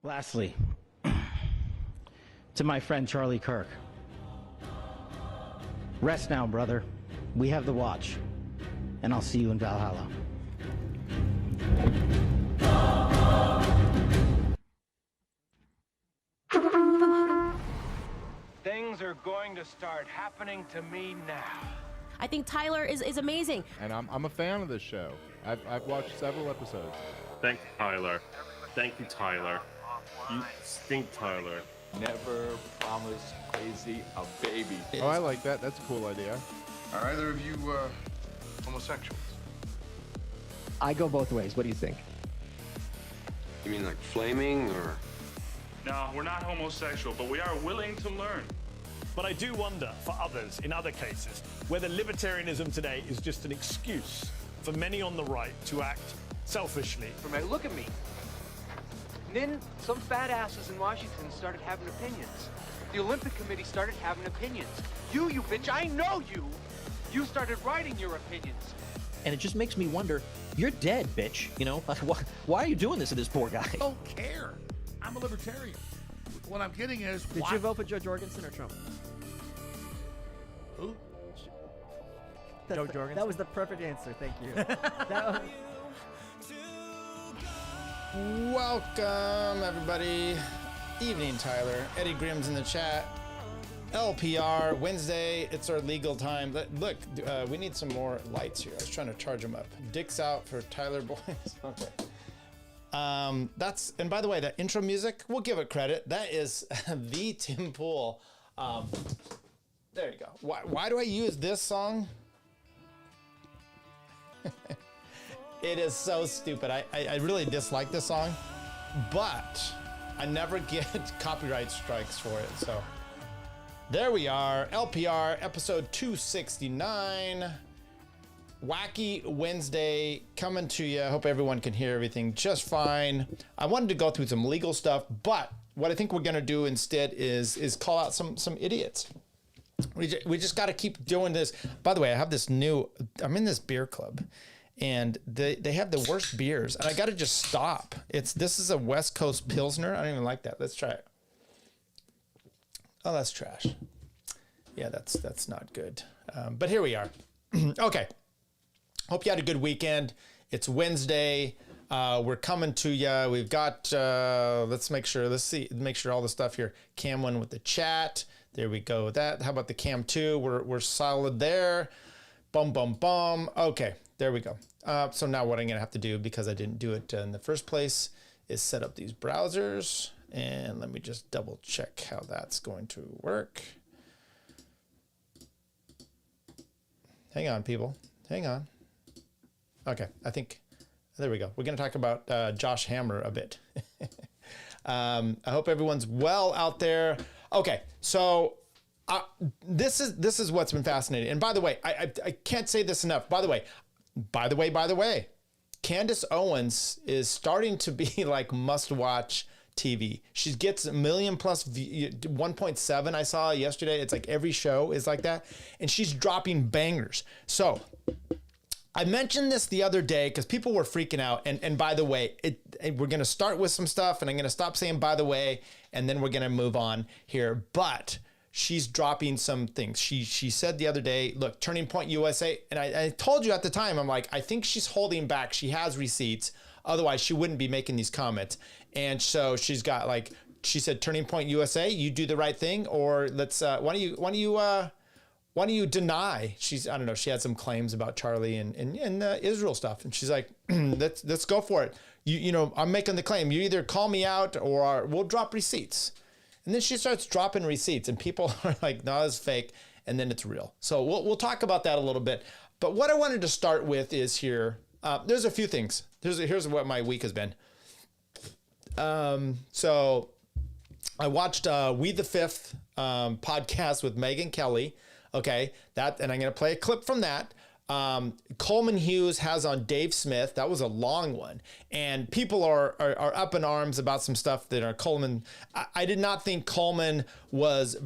Lastly, to my friend Charlie Kirk. Rest now, brother. We have the watch, and I'll see you in Valhalla. Things are going to start happening to me now. I think Tyler is amazing. And I'm a fan of this show. I've watched several episodes. Thank you, Tyler. Thank you, Tyler. You stink, Tyler. Never promise crazy a baby. Oh, I like that. That's a cool idea. Are either of you homosexuals? I go both ways. What do you think? You mean like flaming or? No, we're not homosexual, but we are willing to learn. But I do wonder, for others, in other cases, whether libertarianism today is just an excuse for many on the right to act selfishly. Look at me. And then some fat asses in Washington started having opinions. The Olympic Committee started having opinions. You bitch, I know you. You started writing your opinions. And it just makes me wonder, you're dead, bitch. You know, why are you doing this to this poor guy? I don't care. I'm a libertarian. What I'm getting is, Did you vote for Joe Jorgensen or Trump? Who? Joe Jorgensen. That was the perfect answer. Thank you. Welcome, everybody. Evening, Tyler. Eddie Grimm's in the chat. LPR Wednesday. It's our legal time. Look, we need some more lights here. I was trying to charge them up. Dick's out for Tyler Boys. Okay. And by the way, that intro music, we'll give it credit. That is the Tim Pool. There you go. Why do I use this song? It is so stupid. I really dislike this song, but I never get copyright strikes for it. So there we are. LPR episode 269. Wacky Wednesday coming to you. I hope everyone can hear everything just fine. I wanted to go through some legal stuff, but what I think we're gonna do instead is call out some idiots. We just got to keep doing this. By the way, I have this I'm in this beer club, and they have the worst beers, and I got to just stop. This is a West Coast Pilsner. I don't even like that. Let's try it. Oh, that's trash. Yeah, that's not good. But here we are. Okay. Hope you had a good weekend. It's Wednesday. We're coming to you. We've got, let's make sure all the stuff here. Cam 1 with the chat. There we go with that. How about the Cam 2? We're solid there. Bum, bum, bum. Okay, there we go. So now what I'm gonna have to do, because I didn't do it in the first place, is set up these browsers. And let me just double check how that's going to work. Hang on, people. Hang on. Okay, I think, there we go. We're going to talk about Josh Hammer a bit. I hope everyone's well out there. Okay, so this is what's been fascinating. And by the way, I can't say this enough. By the way, Candace Owens is starting to be like must-watch TV. She gets 1 million plus 1.7 I saw yesterday. It's like every show is like that. And she's dropping bangers. So I mentioned this the other day because people were freaking out. And by the way, we're going to start with some stuff, and I'm going to stop saying by the way, and then we're going to move on here. But she's dropping some things. She said the other day, look, Turning Point USA, and I told you at the time, I'm like, I think she's holding back. She has receipts. Otherwise, she wouldn't be making these comments. And so she's got she said, Turning Point USA, you do the right thing, or let's, why don't you deny? I don't know, she had some claims about Charlie and Israel stuff. And she's like, let's go for it. You know, I'm making the claim. You either call me out or we'll drop receipts. And then she starts dropping receipts, and people are like, no, it's fake. And then it's real. So we'll talk about that a little bit. But what I wanted to start with is here, there's a few things. Here's what my week has been. So I watched We the Fifth podcast with Megyn Kelly. Okay, and I'm going to play a clip from that. Coleman Hughes has on Dave Smith. That was a long one. And people are up in arms about some stuff that are Coleman. I did not think Coleman was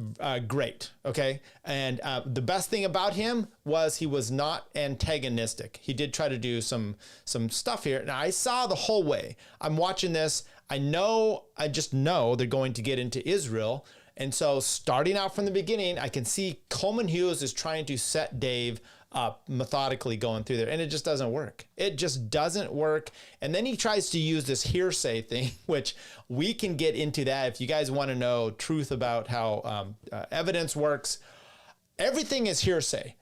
great, okay? And the best thing about him was he was not antagonistic. He did try to do some stuff here. Now, I saw the whole way. I'm watching this. I just know they're going to get into Israel. And so starting out from the beginning, I can see Coleman Hughes is trying to set Dave up methodically going through there. And it just doesn't work. It just doesn't work. And then he tries to use this hearsay thing, which we can get into that if you guys want to know truth about how evidence works. Everything is hearsay.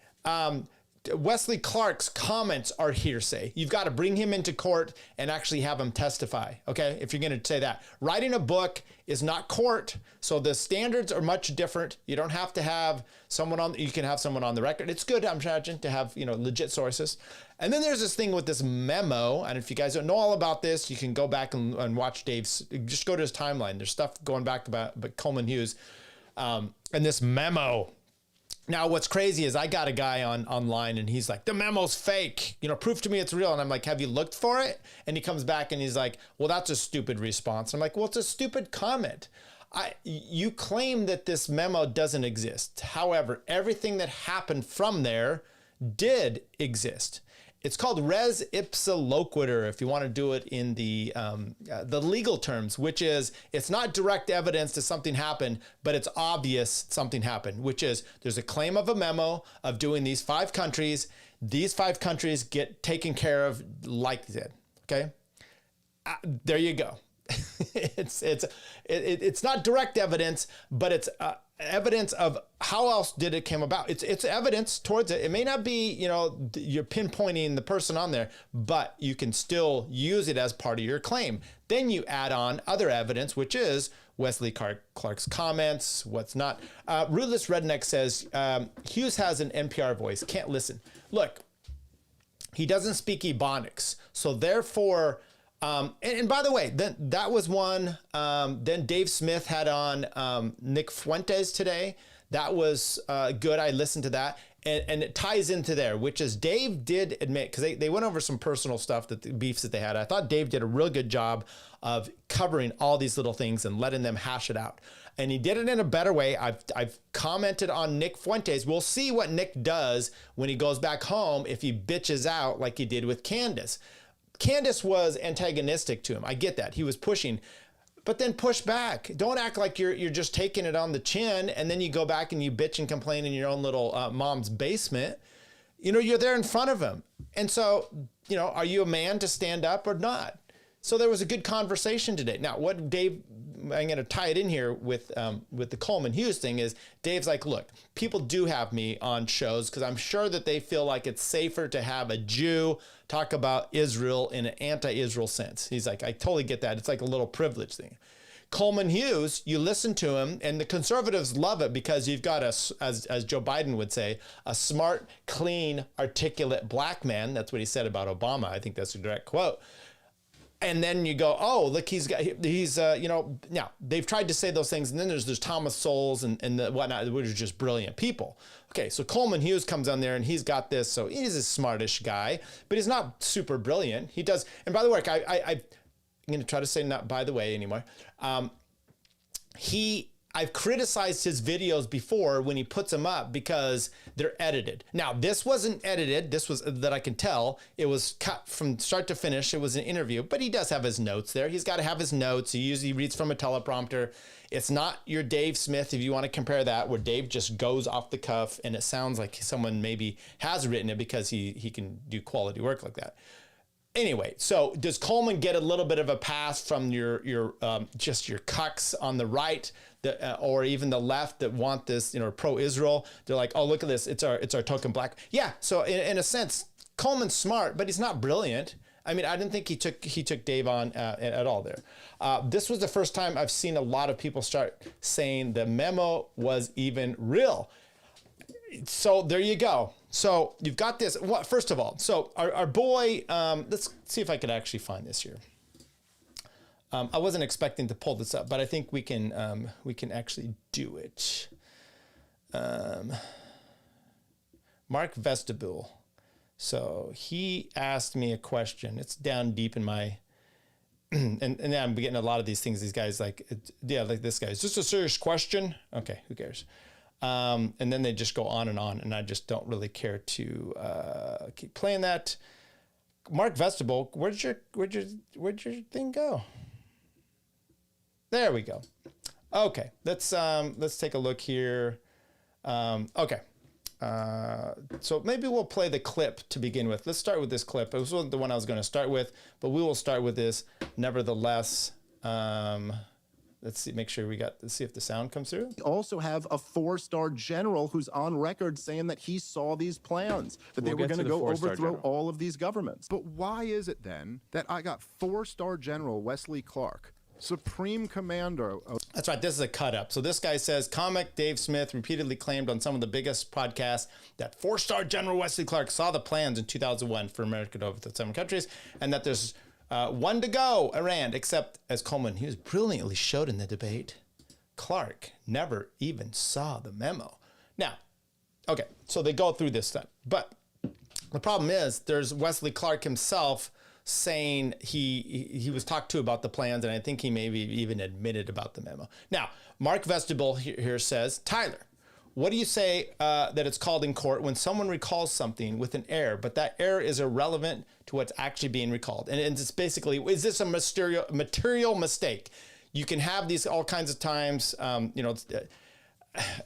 Wesley Clark's comments are hearsay. You've got to bring him into court and actually have him testify, okay? If you're going to say that. Writing a book is not court, so the standards are much different. You don't have to have someone on, you can have someone on the record. It's good, I'm imagining, to have, legit sources. And then there's this thing with this memo, and if you guys don't know all about this, you can go back and watch Dave's, just go to his timeline. There's stuff going back about Coleman Hughes and this memo. Now, what's crazy is I got a guy online and he's like, the memo's fake, prove to me it's real. And I'm like, have you looked for it? And he comes back and he's like, well, that's a stupid response. I'm like, well, it's a stupid comment. You claim that this memo doesn't exist. However, everything that happened from there did exist. It's called res ipsa loquitur, if you want to do it in the legal terms, which is it's not direct evidence that something happened, but it's obvious something happened, which is there's a claim of a memo of doing these 5 countries. These 5 countries get taken care of like that. Okay, there you go. It's not direct evidence, but it's evidence of how else did it came about. It's evidence towards it. It may not be, you're pinpointing the person on there, but you can still use it as part of your claim. Then you add on other evidence, which is Wesley Clark's comments, what's not. Rootless Redneck says, Hughes has an NPR voice, can't listen. Look, he doesn't speak Ebonics, so therefore, and by the way, that was one. Then Dave Smith had on Nick Fuentes today. That was good. I listened to that. And it ties into there, which is Dave did admit, because they went over some personal stuff, the beefs that they had. I thought Dave did a real good job of covering all these little things and letting them hash it out. And he did it in a better way. I've commented on Nick Fuentes. We'll see what Nick does when he goes back home if he bitches out like he did with Candace. Candace was antagonistic to him. I get that. He was pushing, but then push back. Don't act like you're just taking it on the chin and then you go back and you bitch and complain in your own little mom's basement. You're there in front of him. And so, are you a man to stand up or not? So there was a good conversation today. Now, what Dave, I'm going to tie it in here with the Coleman Hughes thing is Dave's like, look, people do have me on shows because I'm sure that they feel like it's safer to have a Jew talk about Israel in an anti-Israel sense. He's like, I totally get that. It's like a little privilege thing. Coleman Hughes, you listen to him, and the conservatives love it because you've got as Joe Biden would say, a smart, clean, articulate black man. That's what he said about Obama. I think that's a direct quote. And then you go, oh, look, he's now they've tried to say those things. And then there's Thomas Sowell and the whatnot, which are just brilliant people. Okay, so Coleman Hughes comes on there and he's got this. So he's a smartish guy, but he's not super brilliant. He does. And by the way, I'm going to try to say not by the way anymore. I've criticized his videos before when he puts them up because they're edited. Now, this wasn't edited. This was, that I can tell, it was cut from start to finish. It was an interview, but he does have his notes there. He's got to have his notes. He usually reads from a teleprompter. It's not your Dave Smith, if you want to compare that, where Dave just goes off the cuff and it sounds like someone maybe has written it because he can do quality work like that. Anyway, so does Coleman get a little bit of a pass from your just your cucks on the right, or even the left that want this, pro-Israel? They're like, oh, look at this, it's our token black. Yeah, so in a sense, Coleman's smart, but he's not brilliant. I mean, I didn't think he took Dave on at all there. This was the first time I've seen a lot of people start saying the memo was even real. So there you go. So you've got this. First of all, so our boy, let's see if I could actually find this here. I wasn't expecting to pull this up, but I think we can actually do it. Mark Vestibule. So he asked me a question. It's down deep in my, and I'm getting a lot of these things. These guys like this guy. Is this a serious question? Okay, who cares? And then they just go on, and I just don't really care to keep playing that. Mark Vestibule, where'd your thing go? There we go. Okay, let's take a look here. Okay. So maybe we'll play the clip to begin with. Let's start with this clip. It was the one I was going to start with, but we will start with this nevertheless. Let's see, make sure let's see if the sound comes through. We also have a 4-star general who's on record saying that he saw these plans, that they were going to go overthrow all of these governments. But why is it then that I got 4-star General Wesley Clark, Supreme Commander of... That's right, this is a cut up. So this guy says, comic Dave Smith repeatedly claimed on some of the biggest podcasts that 4-star General Wesley Clark saw the plans in 2001 for America to overthrow 7 countries, and that there's one to go, Iran, except as Coleman Hughes brilliantly showed in the debate, Clark never even saw the memo. Now, okay, so they go through this stuff, but the problem is there's Wesley Clark himself saying he was talked to about the plans, and I think he maybe even admitted about the memo. Now, Mark Vestibule here says, Tyler, what do you say that it's called in court when someone recalls something with an error, but that error is irrelevant to what's actually being recalled? And it's basically, is this a material mistake? You can have these all kinds of times,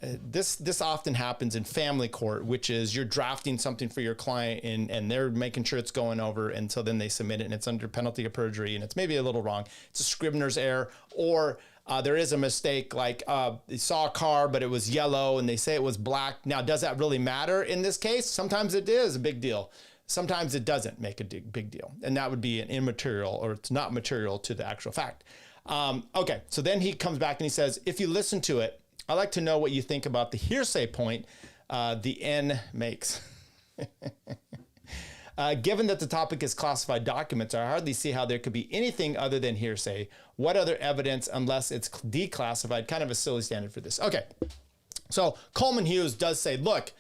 this often happens in family court, which is you're drafting something for your client and they're making sure it's going over, and so then they submit it and it's under penalty of perjury and it's maybe a little wrong. It's a scrivener's error, or there is a mistake, like they saw a car but it was yellow and they say it was black. Now, does that really matter in this case? Sometimes it is a big deal. Sometimes it doesn't make a big deal, and that would be an immaterial, or it's not material to the actual fact. Okay, so then he comes back and he says, if you listen to it, I'd like to know what you think about the hearsay point the N makes. Given that the topic is classified documents, I hardly see how there could be anything other than hearsay. What other evidence, unless it's declassified? Kind of a silly standard for this. Okay, so Coleman Hughes does say, look,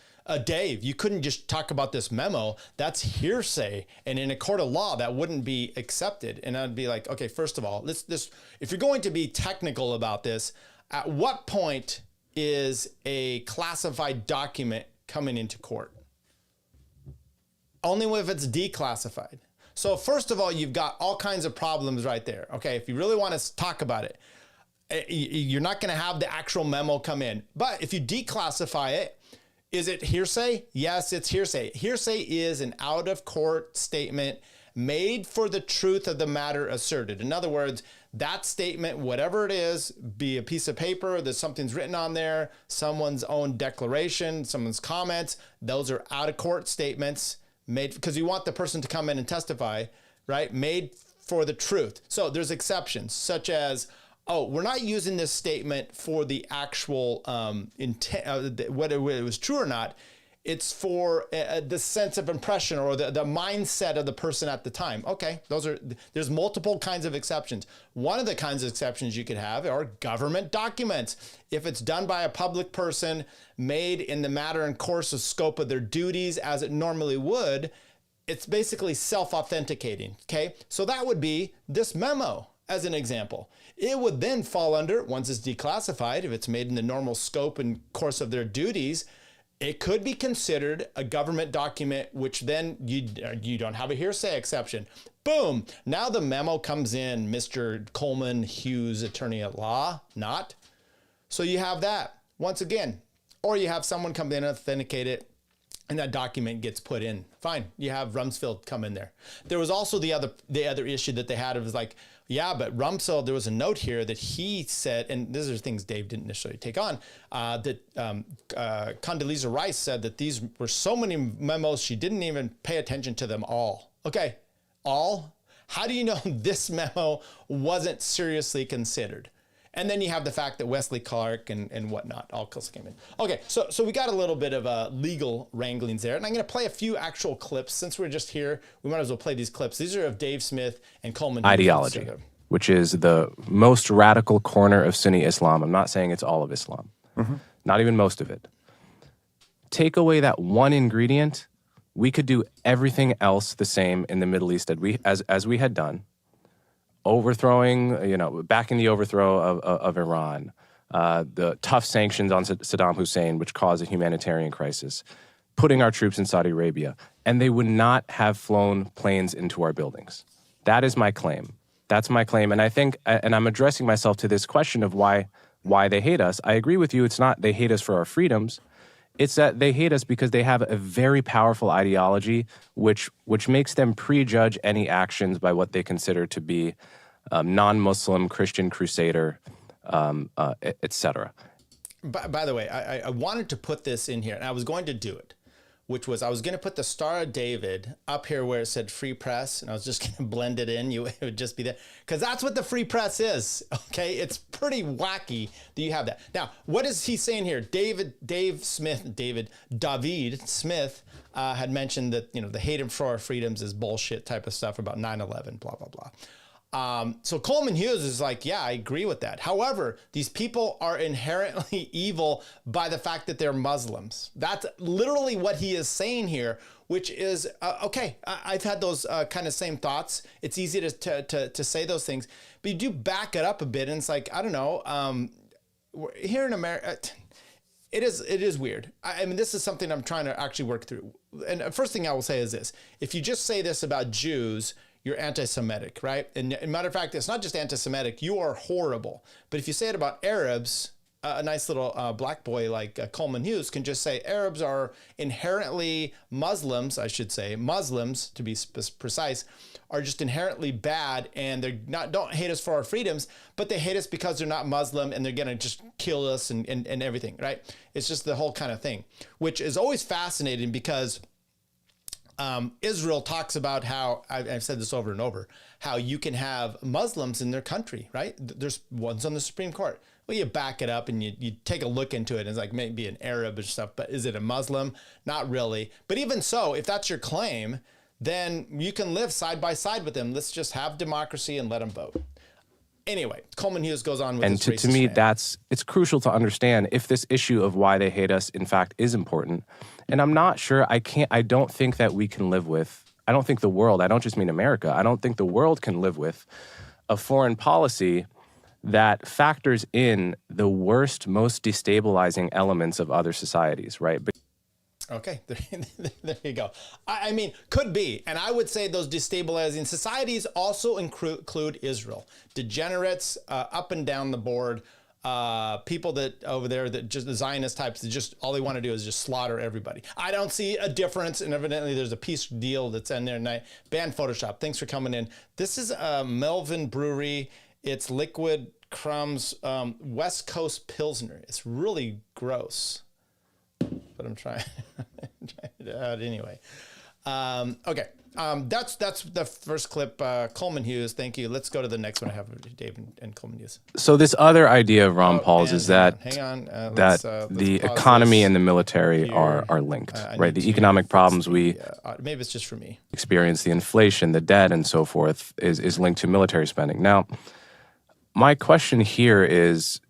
Dave, you couldn't just talk about this memo. That's hearsay. And in a court of law, that wouldn't be accepted. And I'd be like, okay, first of all, if you're going to be technical about this, at what point is a classified document coming into court? Only if it's declassified. So first of all, you've got all kinds of problems right there. Okay, if you really want to talk about it, you're not going to have the actual memo come in. But if you declassify it, is it hearsay? Yes, it's hearsay. Hearsay is an out-of-court statement made for the truth of the matter asserted. In other words, that statement, whatever it is, be a piece of paper, that something's written on there, someone's own declaration, someone's comments, those are out-of-court statements made because you want the person to come in and testify, right? Made for the truth. So there's exceptions, such as, oh, we're not using this statement for the actual intent, whether it was true or not. It's for the sense of impression or the mindset of the person at the time. Okay, there's multiple kinds of exceptions. One of the kinds of exceptions you could have are government documents. If it's done by a public person, made in the matter and course of scope of their duties as it normally would, it's basically self-authenticating, okay? So that would be this memo as an example. It would then fall under, once it's declassified, if it's made in the normal scope and course of their duties, it could be considered a government document, which then you don't have a hearsay exception. Boom, now the memo comes in, Mr. Coleman Hughes, attorney at law, not. So you have that, once again. Or you have someone come in and authenticate it, and that document gets put in. Fine, you have Rumsfeld come in there. There was also the other issue that they had. It was like, yeah, but Rumsfeld, there was a note here that he said, and these are things Dave didn't necessarily take on, that Condoleezza Rice said that these were so many memos, she didn't even pay attention to them all. Okay, all? How do you know this memo wasn't seriously considered? And then you have the fact that Wesley Clark and whatnot all came in. Okay, so we got a little bit of legal wranglings there. And I'm going to play a few actual clips. Since we're just here, we might as well play these clips. These are of Dave Smith and Coleman. Ideology, which is the most radical corner of Sunni Islam. I'm not saying it's all of Islam. Not even most of it. Take away that one ingredient, we could do everything else the same in the Middle East as we had done. Overthrowing, backing the overthrow of Iran, the tough sanctions on Saddam Hussein, which caused a humanitarian crisis, putting our troops in Saudi Arabia, and they would not have flown planes into our buildings. That is my claim. That's my claim. And I think, and I'm addressing myself to this question of why they hate us. I agree with you. It's not they hate us for our freedoms. It's that they hate us because they have a very powerful ideology, which makes them prejudge any actions by what they consider to be non-Muslim, Christian crusader, etc. By the way, I wanted to put this in here, and I was going to do it, which was I was going to put the Star of David up here where it said free press, and I was just going to blend it in. It would just be there, because that's what the free press is, okay? It's pretty wacky that you have that. Now, what is he saying here? David Smith had mentioned that, the hate for our freedoms is bullshit type of stuff about 9/11, blah, blah, blah. So Coleman Hughes is like, yeah, I agree with that. However, these people are inherently evil by the fact that they're Muslims. That's literally what he is saying here, which is, okay, I've had those kind of same thoughts. It's easy to say those things, but you do back it up a bit. And it's like, I don't know, here in America, it is weird. I mean, this is something I'm trying to actually work through. And the first thing I will say is this: if you just say this about Jews, you're anti-Semitic, right? And matter of fact, it's not just anti-Semitic, you are horrible. But if you say it about Arabs, a nice little black boy like Coleman Hughes can just say Arabs are inherently Muslims, I should say, Muslims to be precise, are just inherently bad, and they're not, don't hate us for our freedoms, but they hate us because they're not Muslim and they're gonna just kill us and everything, right? It's just the whole kind of thing, which is always fascinating because Israel talks about how, I've said this over and over, how you can have Muslims in their country, right? There's ones on the Supreme Court. Well, you back it up and you take a look into it, and it's like maybe an Arab and stuff, but is it a Muslim? Not really. But even so, if that's your claim, then you can live side by side with them. Let's just have democracy and let them vote. Anyway, Coleman Hughes goes on with and to me, it's crucial to understand if this issue of why they hate us, in fact, is important. And I'm not sure, I don't think that we can live with, I don't think the world, I don't just mean America, I don't think the world can live with a foreign policy that factors in the worst, most destabilizing elements of other societies, right? But okay, there you go. I mean, could be. And I would say those destabilizing societies also include Israel. Degenerates up and down the board, people that over there that just the Zionist types that just all they want to do is just slaughter everybody. I don't see a difference, and evidently there's a peace deal that's in there tonight. Ban Photoshop. Thanks for coming in. This is Melvin Brewery. It's Liquid Crumbs West Coast Pilsner. It's really gross, but I'm trying it out anyway. Okay. That's the first clip. Coleman Hughes, thank you. Let's go to the next one I have with Dave and Coleman Hughes. So this other idea of Ron Paul's is that the economy and the military are linked, right? The economic problems we maybe it's just for me experience, the inflation, the debt, and so forth is linked to military spending. Now, my question here is,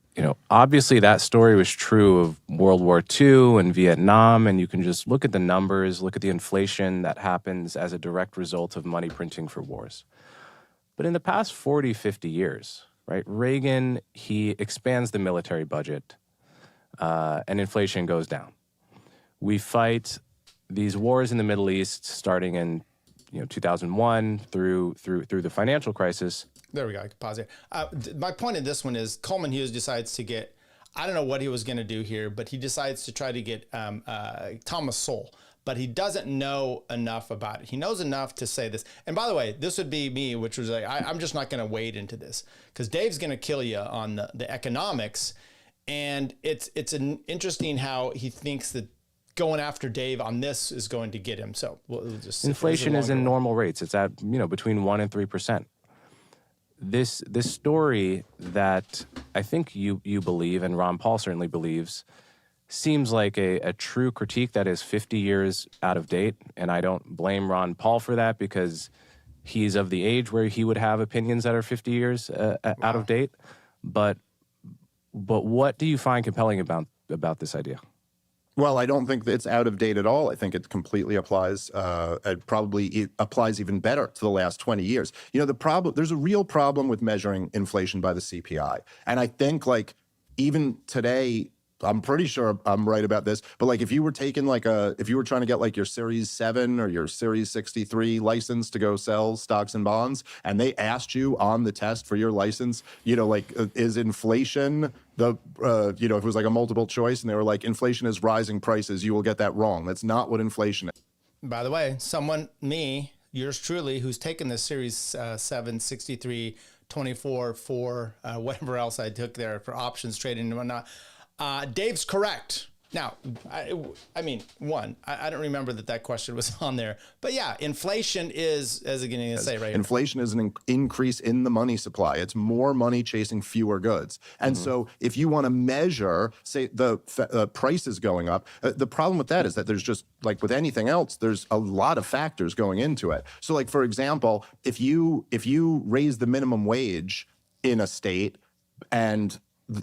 obviously that story was true of World War II and Vietnam, and you can just look at the numbers, look at the inflation that happens as a direct result of money printing for wars. But in the past 40, 50 years, right, Reagan, he expands the military budget, and inflation goes down. We fight these wars in the Middle East starting in 2001 through the financial crisis. There we go. I can pause here. My point in this one is Coleman Hughes decides to get, I don't know what he was going to do here, but he decides to try to get Thomas Sowell, but he doesn't know enough about it. He knows enough to say this. And by the way, this would be me, which was like, I'm just not going to wade into this because Dave's going to kill you on the economics. And it's an interesting how he thinks that going after Dave on this is going to get him. So we'll just inflation is in normal rates. It's at between 1% and 3%. This story that I think you believe, and Ron Paul certainly believes, seems like a true critique that is 50 years out of date. And I don't blame Ron Paul for that because he's of the age where he would have opinions that are 50 years out of date. But what do you find compelling about this idea? Well, I don't think that it's out of date at all. I think it completely applies. It applies even better to the last 20 years. There's a real problem with measuring inflation by the CPI. And I think even today, I'm pretty sure I'm right about this, but like if you were taking if you were trying to get like your Series 7 or your Series 63 license to go sell stocks and bonds, and they asked you on the test for your license, is inflation if it was like a multiple choice and they were like, inflation is rising prices, you will get that wrong. That's not what inflation is. By the way, yours truly, who's taken this Series 7, 63, 24, 4, whatever else I took there for options trading and whatnot. Dave's correct. Now, I don't remember that question was on there. But yeah, inflation is, as I'm going to say right here. Inflation is an increase in the money supply. It's more money chasing fewer goods. And so if you want to measure, say, the prices going up, the problem with that is that there's just, like with anything else, there's a lot of factors going into it. So like, for example, if you raise the minimum wage in a state and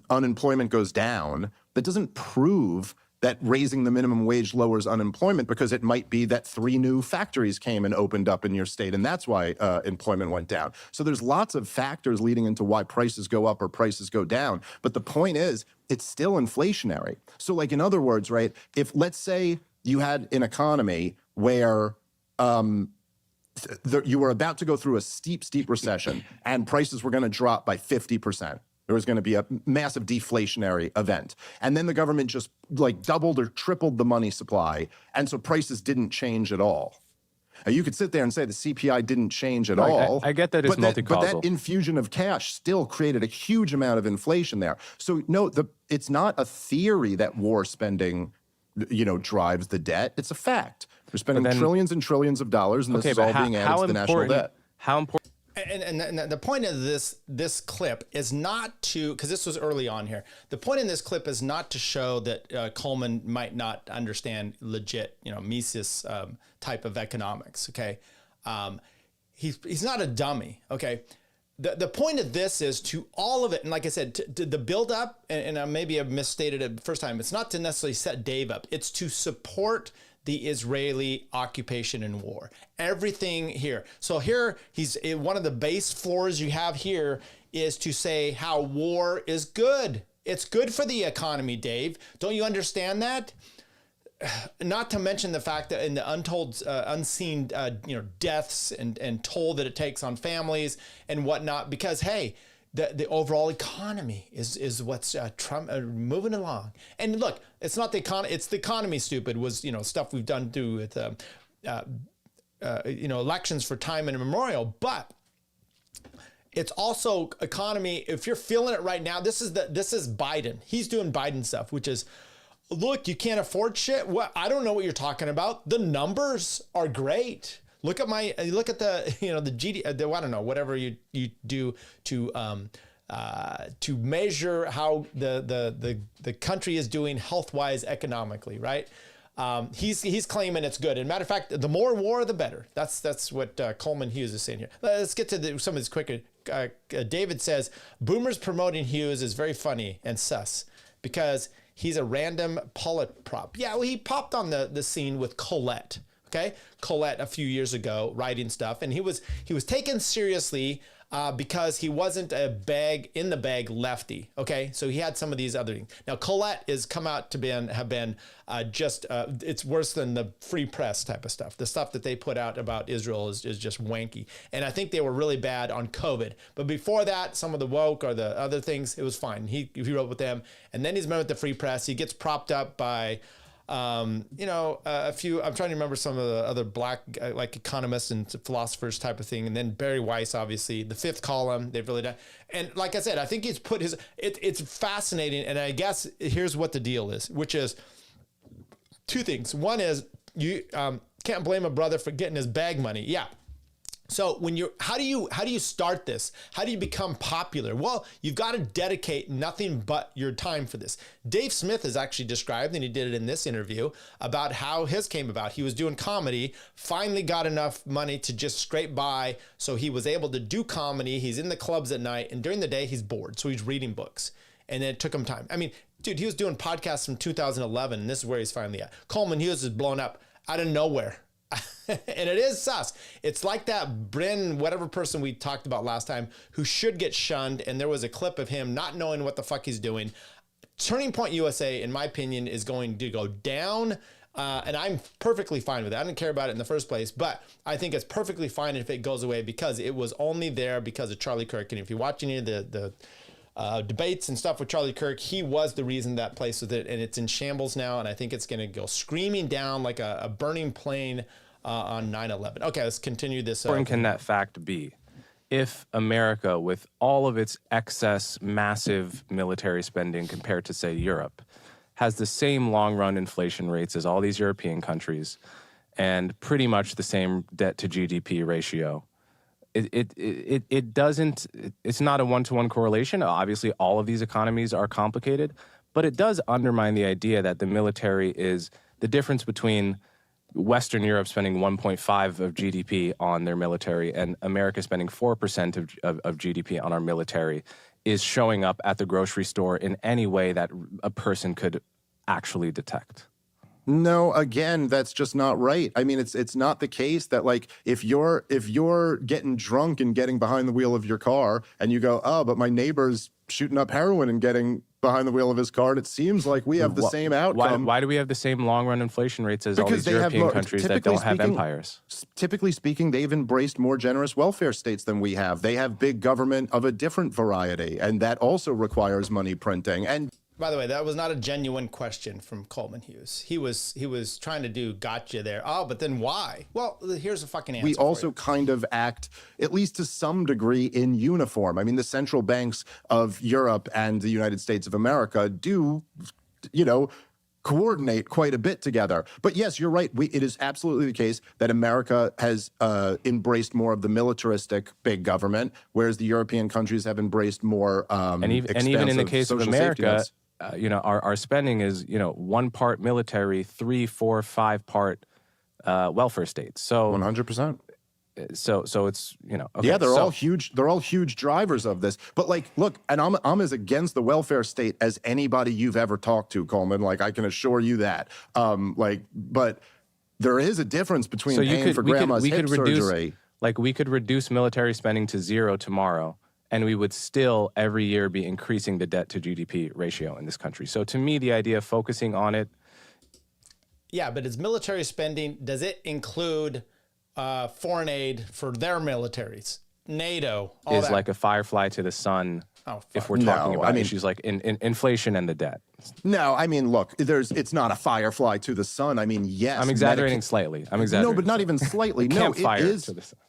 unemployment goes down, that doesn't prove that raising the minimum wage lowers unemployment, because it might be that 3 new factories came and opened up in your state, and that's why employment went down. So there's lots of factors leading into why prices go up or prices go down. But the point is, it's still inflationary. So like, in other words, right, if let's say you had an economy where you were about to go through a steep recession and prices were going to drop by 50%. There was going to be a massive deflationary event. And then the government just like doubled or tripled the money supply. And so prices didn't change at all. You could sit there and say the CPI didn't change at all. I get that it's multi-causal. But that infusion of cash still created a huge amount of inflation there. So no, it's not a theory that war spending, drives the debt. It's a fact. We're spending trillions and trillions of dollars, and this is all being added to the national debt. How important? And the point of this clip is not to, because this was early on here, the point in this clip is not to show that Coleman might not understand legit, Mises type of economics, okay? He's not a dummy, okay? The point of this is to all of it, and like I said, to the build up, and maybe I've misstated it the first time, it's not to necessarily set Dave up, it's to support the Israeli occupation and war. Everything here. So here, one of the base floors you have here is to say how war is good. It's good for the economy, Dave. Don't you understand that? Not to mention the fact that in the untold, unseen, deaths and toll that it takes on families and whatnot, because hey, the overall economy is what's moving along. And look, it's not the economy; it's the economy. Stupid was stuff we've done to with elections for time and immemorial. But it's also economy. If you're feeling it right now, this is Biden. He's doing Biden stuff, which is, look, you can't afford shit. What? I don't know what you're talking about. The numbers are great. Look at the the GDP. I don't know, whatever you do to measure how the country is doing health wise economically, right? He's claiming it's good. And matter of fact, the more war, the better. That's what Coleman Hughes is saying here. Let's get to some of this quicker. David says boomers promoting Hughes is very funny and sus because he's a random polit prop. Yeah, well, he popped on the scene with Colette. Okay, Colette a few years ago writing stuff, and he was taken seriously because he wasn't a in the bag lefty. Okay, so he had some of these other things. Now Colette is come out to have been it's worse than the free press type of stuff. The stuff that they put out about Israel is just wanky, and I think they were really bad on COVID. But before that, some of the woke or the other things, it was fine. He wrote with them, and then he's met with the free press. He gets propped up by a few, I'm trying to remember some of the other black, like economists and philosophers type of thing. And then Barry Weiss, obviously, the Fifth Column, they've really done. And like I said, I think he's put it's fascinating. And I guess here's what the deal is, which is two things. One is you can't blame a brother for getting his bag money. Yeah. So how do you start this? How do you become popular? Well, you've got to dedicate nothing but your time for this. Dave Smith has actually described, and he did it in this interview, about how his came about. He was doing comedy, finally got enough money to just scrape by, so he was able to do comedy. He's in the clubs at night, and during the day he's bored, so he's reading books. And then it took him time. I mean, dude, he was doing podcasts from 2011, and this is where he's finally at. Coleman Hughes is blown up out of nowhere. And it is sus. It's like that Bryn, whatever person we talked about last time, who should get shunned. And there was a clip of him not knowing what the fuck he's doing. Turning Point USA, in my opinion, is going to go down. And I'm perfectly fine with it. I didn't care about it in the first place, but I think it's perfectly fine if it goes away because it was only there because of Charlie Kirk. And if you watch any of the debates and stuff with Charlie Kirk, he was the reason that place with it, and it's in shambles now. And I think it's going to go screaming down like a burning plane on 9/11. Okay, let's continue this. How important can that fact be? If America, with all of its excess, massive military spending compared to, say, Europe, has the same long-run inflation rates as all these European countries and pretty much the same debt to GDP ratio, it doesn't, it's not a one-to-one correlation. Obviously, all of these economies are complicated, but it does undermine the idea that the military is the difference between Western Europe spending 1.5 of GDP on their military and America spending 4% of GDP on our military is showing up at the grocery store in any way that a person could actually detect. No, again, that's just not right. I mean, it's not the case that, like, if you're getting drunk and getting behind the wheel of your car and you go, oh, but my neighbor's shooting up heroin and getting behind the wheel of his car, and it seems like we have the same outcome. Why do we have the same long-run inflation rates as all these European countries that don't have empires? Typically speaking, they've embraced more generous welfare states than we have. They have big government of a different variety, and that also requires money printing. And by the way, that was not a genuine question from Coleman Hughes. He was trying to do gotcha there. Oh, but then why? Well, here's a fucking answer. We also kind of act, at least to some degree, in uniform. I mean, the central banks of Europe and the United States of America do, coordinate quite a bit together. But yes, you're right. It is absolutely the case that America has embraced more of the militaristic big government, whereas the European countries have embraced more and even in the case of America, our spending is, 1 part military, 3, 4, 5 part welfare states. So 100%. So it's, okay. Yeah, they're all huge. They're all huge drivers of this. But like, look, and I'm as against the welfare state as anybody you've ever talked to, Coleman. Like, I can assure you that. But there is a difference between paying for grandma's hip surgery. Like, we could reduce military spending to 0 tomorrow, and we would still every year be increasing the debt to GDP ratio in this country. So to me, the idea of focusing on it. Yeah, but is military spending, does it include foreign aid for their militaries? NATO, all is that. Like a firefly to the sun. Oh, if we're talking about issues like in inflation and the debt. No, I mean, look, it's not a firefly to the sun. I mean, yes. I'm exaggerating slightly. No, but not even slightly. No, it is. To the sun.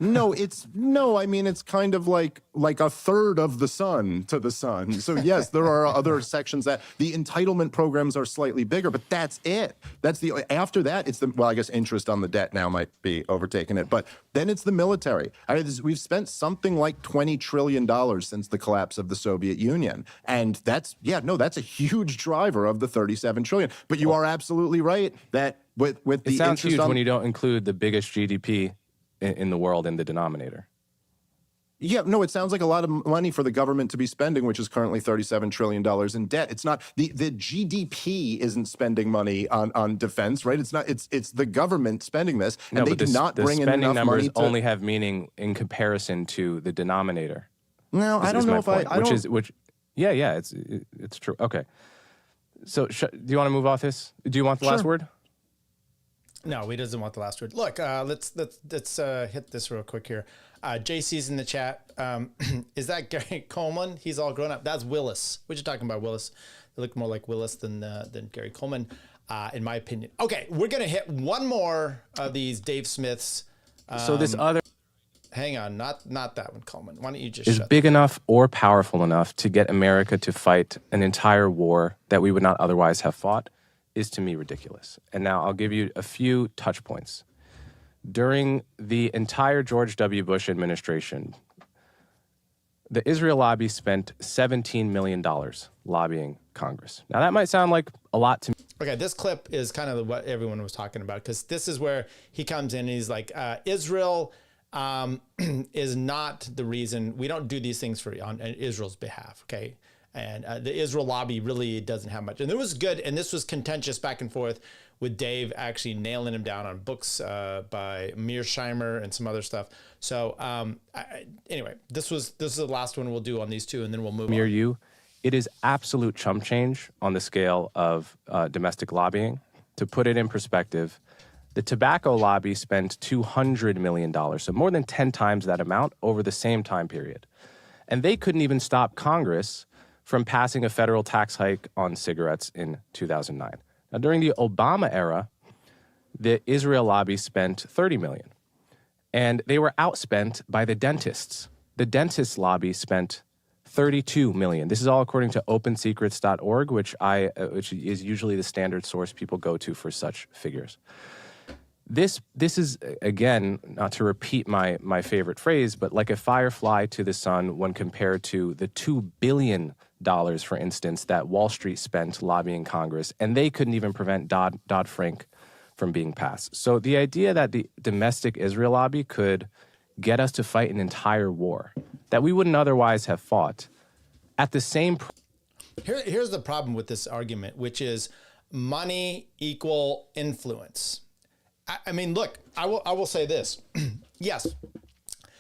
I mean, it's kind of like a third of the sun to the sun. So yes, there are other sections that the entitlement programs are slightly bigger, but that's it. After that, it's I guess interest on the debt now might be overtaking it, but then it's the military. We've spent something like $20 trillion since the collapse of the Soviet Union. And that's a huge driver of the $37 trillion. But you are absolutely right that with the it sounds interest huge when you don't include the biggest GDP in the world in the denominator. Yeah, no, it sounds like a lot of money for the government to be spending, which is currently $37 trillion in debt. It's not the GDP isn't spending money on defense, right? It's not. It's the government spending this, and they do not bring in enough money. The spending numbers only have meaning in comparison to the denominator. No, I don't know if I don't. Yeah, it's true. Okay, so do you want to move off this? Do you want the last word? No, he doesn't want the last word. Look, let's hit this real quick here. JC's in the chat. Is that Gary Coleman? He's all grown up. That's Willis. What you talking about, Willis? They look more like Willis than Gary Coleman, in my opinion. Okay, we're gonna hit one more of these Dave Smiths. So this other. Hang on, not that one, Coleman. Why don't you just is big enough or powerful enough to get America to fight an entire war that we would not otherwise have fought? Is to me ridiculous. And now I'll give you a few touch points. During the entire George W. Bush administration, the Israel lobby spent $17 million lobbying Congress. Now that might sound like a lot to me. Okay, this clip is kind of what everyone was talking about, because this is where he comes in and he's like, Israel is not the reason. We don't do these things on Israel's behalf, okay? And the Israel lobby really doesn't have much. And it was good, and this was contentious back and forth with Dave actually nailing him down on books by Mearsheimer and some other stuff. So anyway, this is the last one we'll do on these two, and then we'll move on. You It is absolute chump change on the scale of domestic lobbying. To put it in perspective, the tobacco lobby spent $200 million, so more than 10 times that amount over the same time period. And they couldn't even stop Congress from passing a federal tax hike on cigarettes in 2009. Now, during the Obama era, the Israel lobby spent $30 million, and they were outspent by the dentists. The dentist lobby spent $32 million. This is all according to OpenSecrets.org, which is usually the standard source people go to for such figures. This is, again, not to repeat my favorite phrase, but like a firefly to the sun when compared to the $2 billion, for instance, that Wall Street spent lobbying Congress, and they couldn't even prevent Dodd-Frank from being passed. So the idea that the domestic Israel lobby could get us to fight an entire war that we wouldn't otherwise have fought at the same... Here's the problem with this argument, which is money equal influence. I mean, look, I will say this. Yes,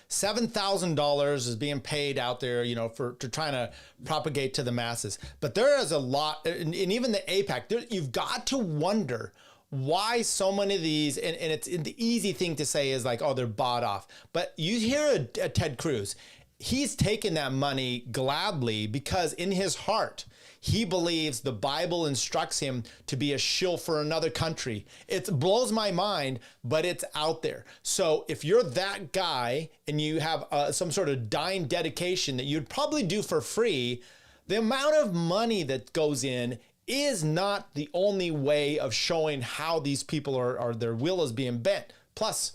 $7,000 is being paid out there, you know, to trying to propagate to the masses. But there is a lot, and even the AIPAC, you've got to wonder why so many of these, and it's the easy thing to say is like, oh, they're bought off. But you hear a Ted Cruz, he's taken that money gladly because in his heart, he believes the Bible instructs him to be a shill for another country. It blows my mind, but it's out there. So if you're that guy and you have some sort of dying dedication that you'd probably do for free, the amount of money that goes in is not the only way of showing how these people are their will is being bent. Plus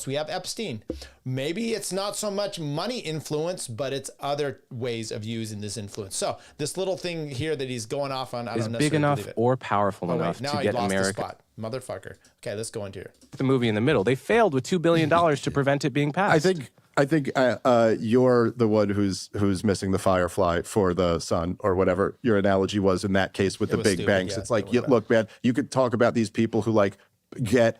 we have Epstein. Maybe it's not so much money influence, but it's other ways of using this influence. So this little thing here that he's going off on, I don't necessarily big enough believe it. or powerful enough to get America. Spot. Motherfucker. Okay, let's go into here. The movie in the middle. They failed with $2 billion to prevent it being passed. I think you're the one who's missing the firefly for the sun, or whatever your analogy was in that case with the big banks. Yeah, it's like, look, man, you could talk about these people who like get,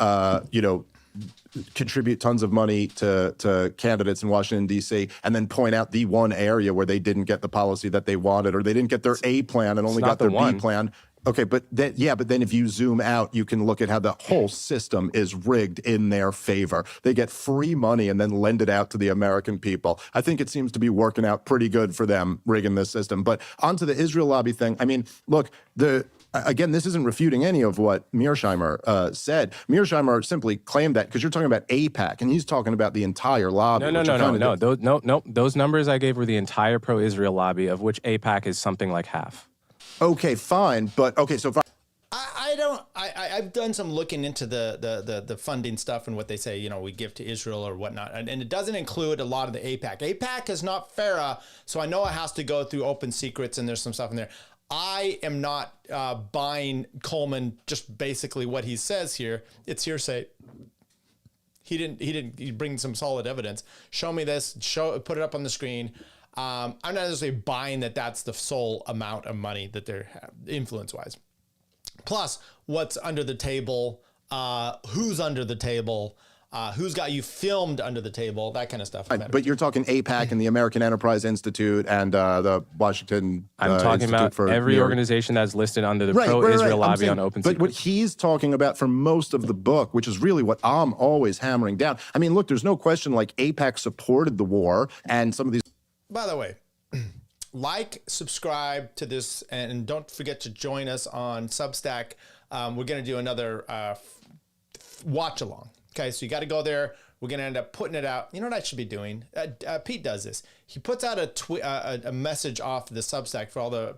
contribute tons of money to candidates in Washington, D.C., and then point out the one area where they didn't get the policy that they wanted, or they didn't get their A plan and only got their B plan. Okay, but then if you zoom out, you can look at how the whole system is rigged in their favor. They get free money and then lend it out to the American people. I think it seems to be working out pretty good for them rigging this system. But onto the Israel lobby thing. I mean, look, again, this isn't refuting any of what Mearsheimer said. Mearsheimer simply claimed that because you're talking about AIPAC, and he's talking about the entire lobby. No. Those numbers I gave were the entire pro-Israel lobby, of which AIPAC is something like half. Okay, fine, but okay, so fine. I've done some looking into the funding stuff and what they say, you know, we give to Israel or whatnot. And it doesn't include a lot of the AIPAC. AIPAC is not FARA, so I know it has to go through Open Secrets and there's some stuff in there. I am not buying Coleman, just basically what he says here. It's hearsay. He brings some solid evidence. Show me this, put it up on the screen. I'm not necessarily buying that that's the sole amount of money that they're influence-wise. Plus, what's under the table, who's under the table, who's got you filmed under the table, that kind of stuff. But you're talking AIPAC and the American Enterprise Institute and the Washington I'm talking Institute about for every organization that's listed under the pro-Israel lobby on Open Secrets. But what he's talking about for most of the book, which is really what I'm always hammering down. I mean, look, there's no question like AIPAC supported the war and some of these... By the way, like, subscribe to this, and don't forget to join us on Substack. We're going to do another watch along. Okay, so you got to go there. We're going to end up putting it out. You know what I should be doing? Pete does this. He puts out a message off the Substack for all the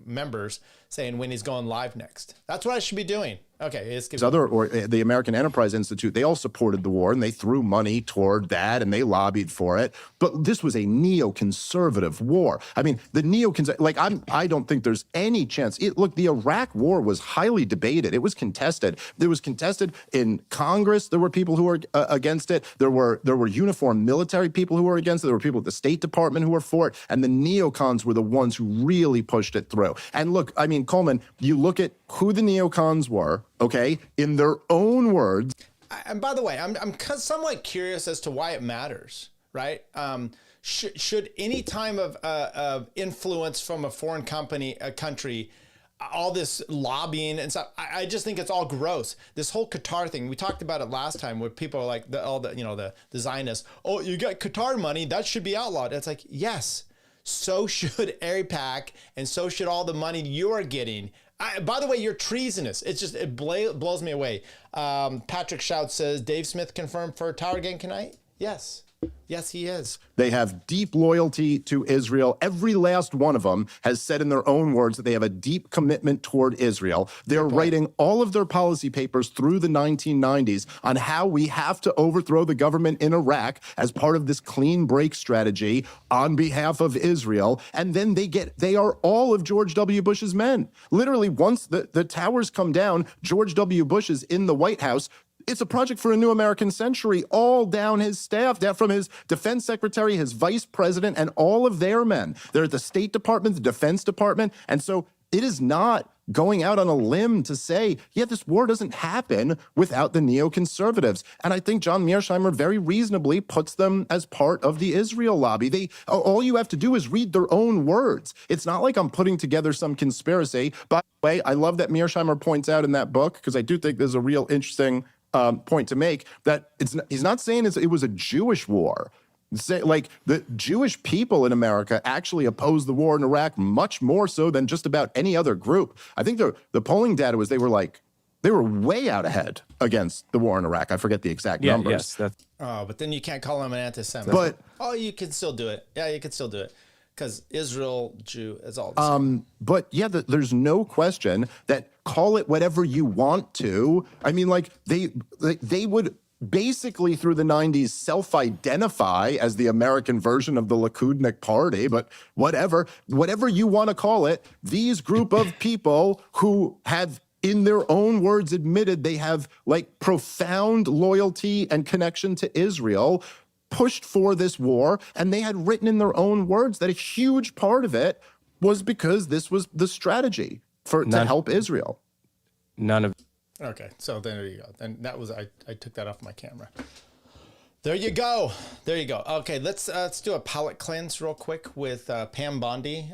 members saying when he's going live next. That's what I should be doing. Okay. The American Enterprise Institute, they all supported the war and they threw money toward that and they lobbied for it. But this was a neoconservative war. I mean, I don't think there's any chance. Look, the Iraq war was highly debated. It was contested. It was contested in Congress. There were people who were against it. There were uniformed military people who were against it. There were people at the State Department who were for it. And the neocons were the ones who really pushed it through. And look, I mean, Coleman, you look at who the neocons were, okay, in their own words. And by the way, I'm somewhat curious as to why it matters, right? should any time of influence from a foreign country, all this lobbying and stuff, I just think it's all gross. This whole Qatar thing, we talked about it last time, where people are like, the Zionists, oh, you got Qatar money, that should be outlawed. It's like, yes, so should AIPAC, and so should all the money you're getting. By the way, you're treasonous. It blows me away. Patrick Shout says, Dave Smith confirmed for Tower Gang tonight? Yes. Yes, he is. They have deep loyalty to Israel. Every last one of them has said in their own words that they have a deep commitment toward Israel. They're writing all of their policy papers through the 1990s on how we have to overthrow the government in Iraq as part of this clean break strategy on behalf of Israel. And then they are all of George W. Bush's men. Literally, once the towers come down, George W. Bush is in the White House. It's a project for a new American century, all down his staff, down from his defense secretary, his vice president, and all of their men. They're at the State Department, the Defense Department. And so it is not going out on a limb to say, yeah, this war doesn't happen without the neoconservatives. And I think John Mearsheimer very reasonably puts them as part of the Israel lobby. All you have to do is read their own words. It's not like I'm putting together some conspiracy. By the way, I love that Mearsheimer points out in that book, because I do think there's a real interesting point to make, that he's not saying it was a Jewish war. Like, the Jewish people in America actually opposed the war in Iraq much more so than just about any other group. I think the polling data was they were way out ahead against the war in Iraq. I forget the exact numbers. Yes, but then you can't call him an anti-Semite. You can still do it. Yeah, you can still do it. Because Israel, Jew, is all the same. But yeah, there's no question that, call it whatever you want to. I mean, like, they would basically through the 90s self-identify as the American version of the Likudnik party, but whatever you want to call it, these group of people who have, in their own words, admitted they have like profound loyalty and connection to Israel, pushed for this war, and they had written in their own words that a huge part of it was because this was the strategy to help Israel. Okay, so there you go. And that was I took that off my camera. There you go. Okay, let's do a palate cleanse real quick with Pam Bondi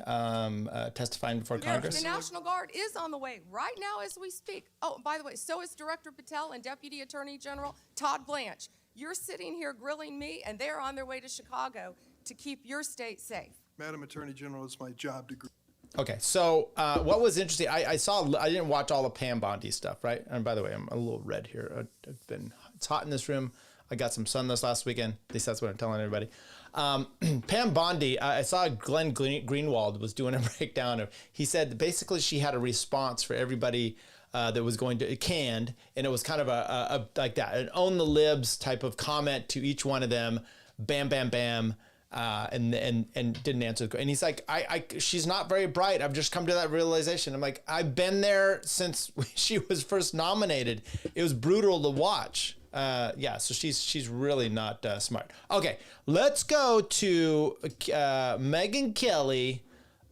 testifying before Congress. The National Guard is on the way right now as we speak. Oh, by the way, so is Director Patel and Deputy Attorney General Todd Blanche. You're sitting here grilling me, and they're on their way to Chicago to keep your state safe. Madam Attorney General, it's my job to grill. Okay, so what was interesting, I didn't watch all the Pam Bondi stuff, right? And by the way, I'm a little red here. It's hot in this room. I got some sun this last weekend. At least that's what I'm telling everybody. Pam Bondi, I saw Glenn Greenwald was doing a breakdown of, he said basically she had a response for everybody that was going to canned, and it was kind of a like that, an own the libs type of comment to each one of them, bam, bam, bam, and didn't answer. And he's like, she's not very bright. I've just come to that realization. I'm like, I've been there since she was first nominated. It was brutal to watch. So she's really not smart. Okay, let's go to Megyn Kelly.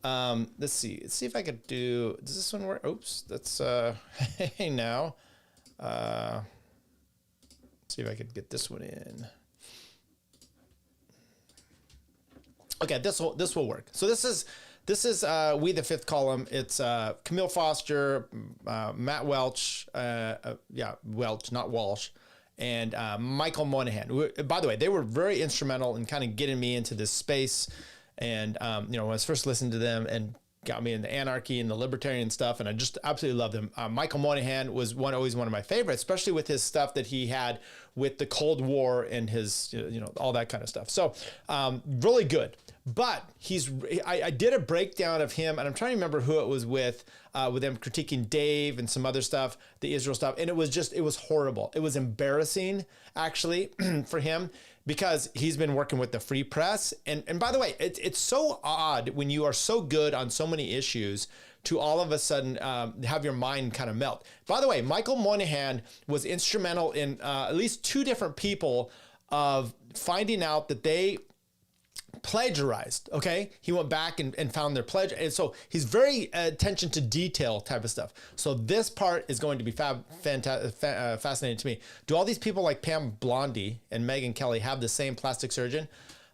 Let's see if I could do, does this one work? Oops, that's, hey now, see if I could get this one in. Okay, this will work. So this is We the Fifth Column. It's Camille Foster, Matt Welch, Welch, not Walsh, and Michael Moynihan. By the way, they were very instrumental in kind of getting me into this space. And, when I was first listening to them and got me into anarchy and the libertarian stuff, and I just absolutely love them. Michael Moynihan was always one of my favorites, especially with his stuff that he had with the Cold War and his, all that kind of stuff. So really good. But I did a breakdown of him, and I'm trying to remember who it was with them critiquing Dave and some other stuff, the Israel stuff. And it was horrible. It was embarrassing, actually, for him, because he's been working with the Free Press. And by the way, it's so odd when you are so good on so many issues to all of a sudden have your mind kind of melt. By the way, Michael Moynihan was instrumental in at least two different people of finding out that they plagiarized. Okay, he went back and found their pledge, and so he's very attention to detail type of stuff. So this part is going to be fascinating to me. Do all these people like Pam Bondi and Megyn Kelly have the same plastic surgeon?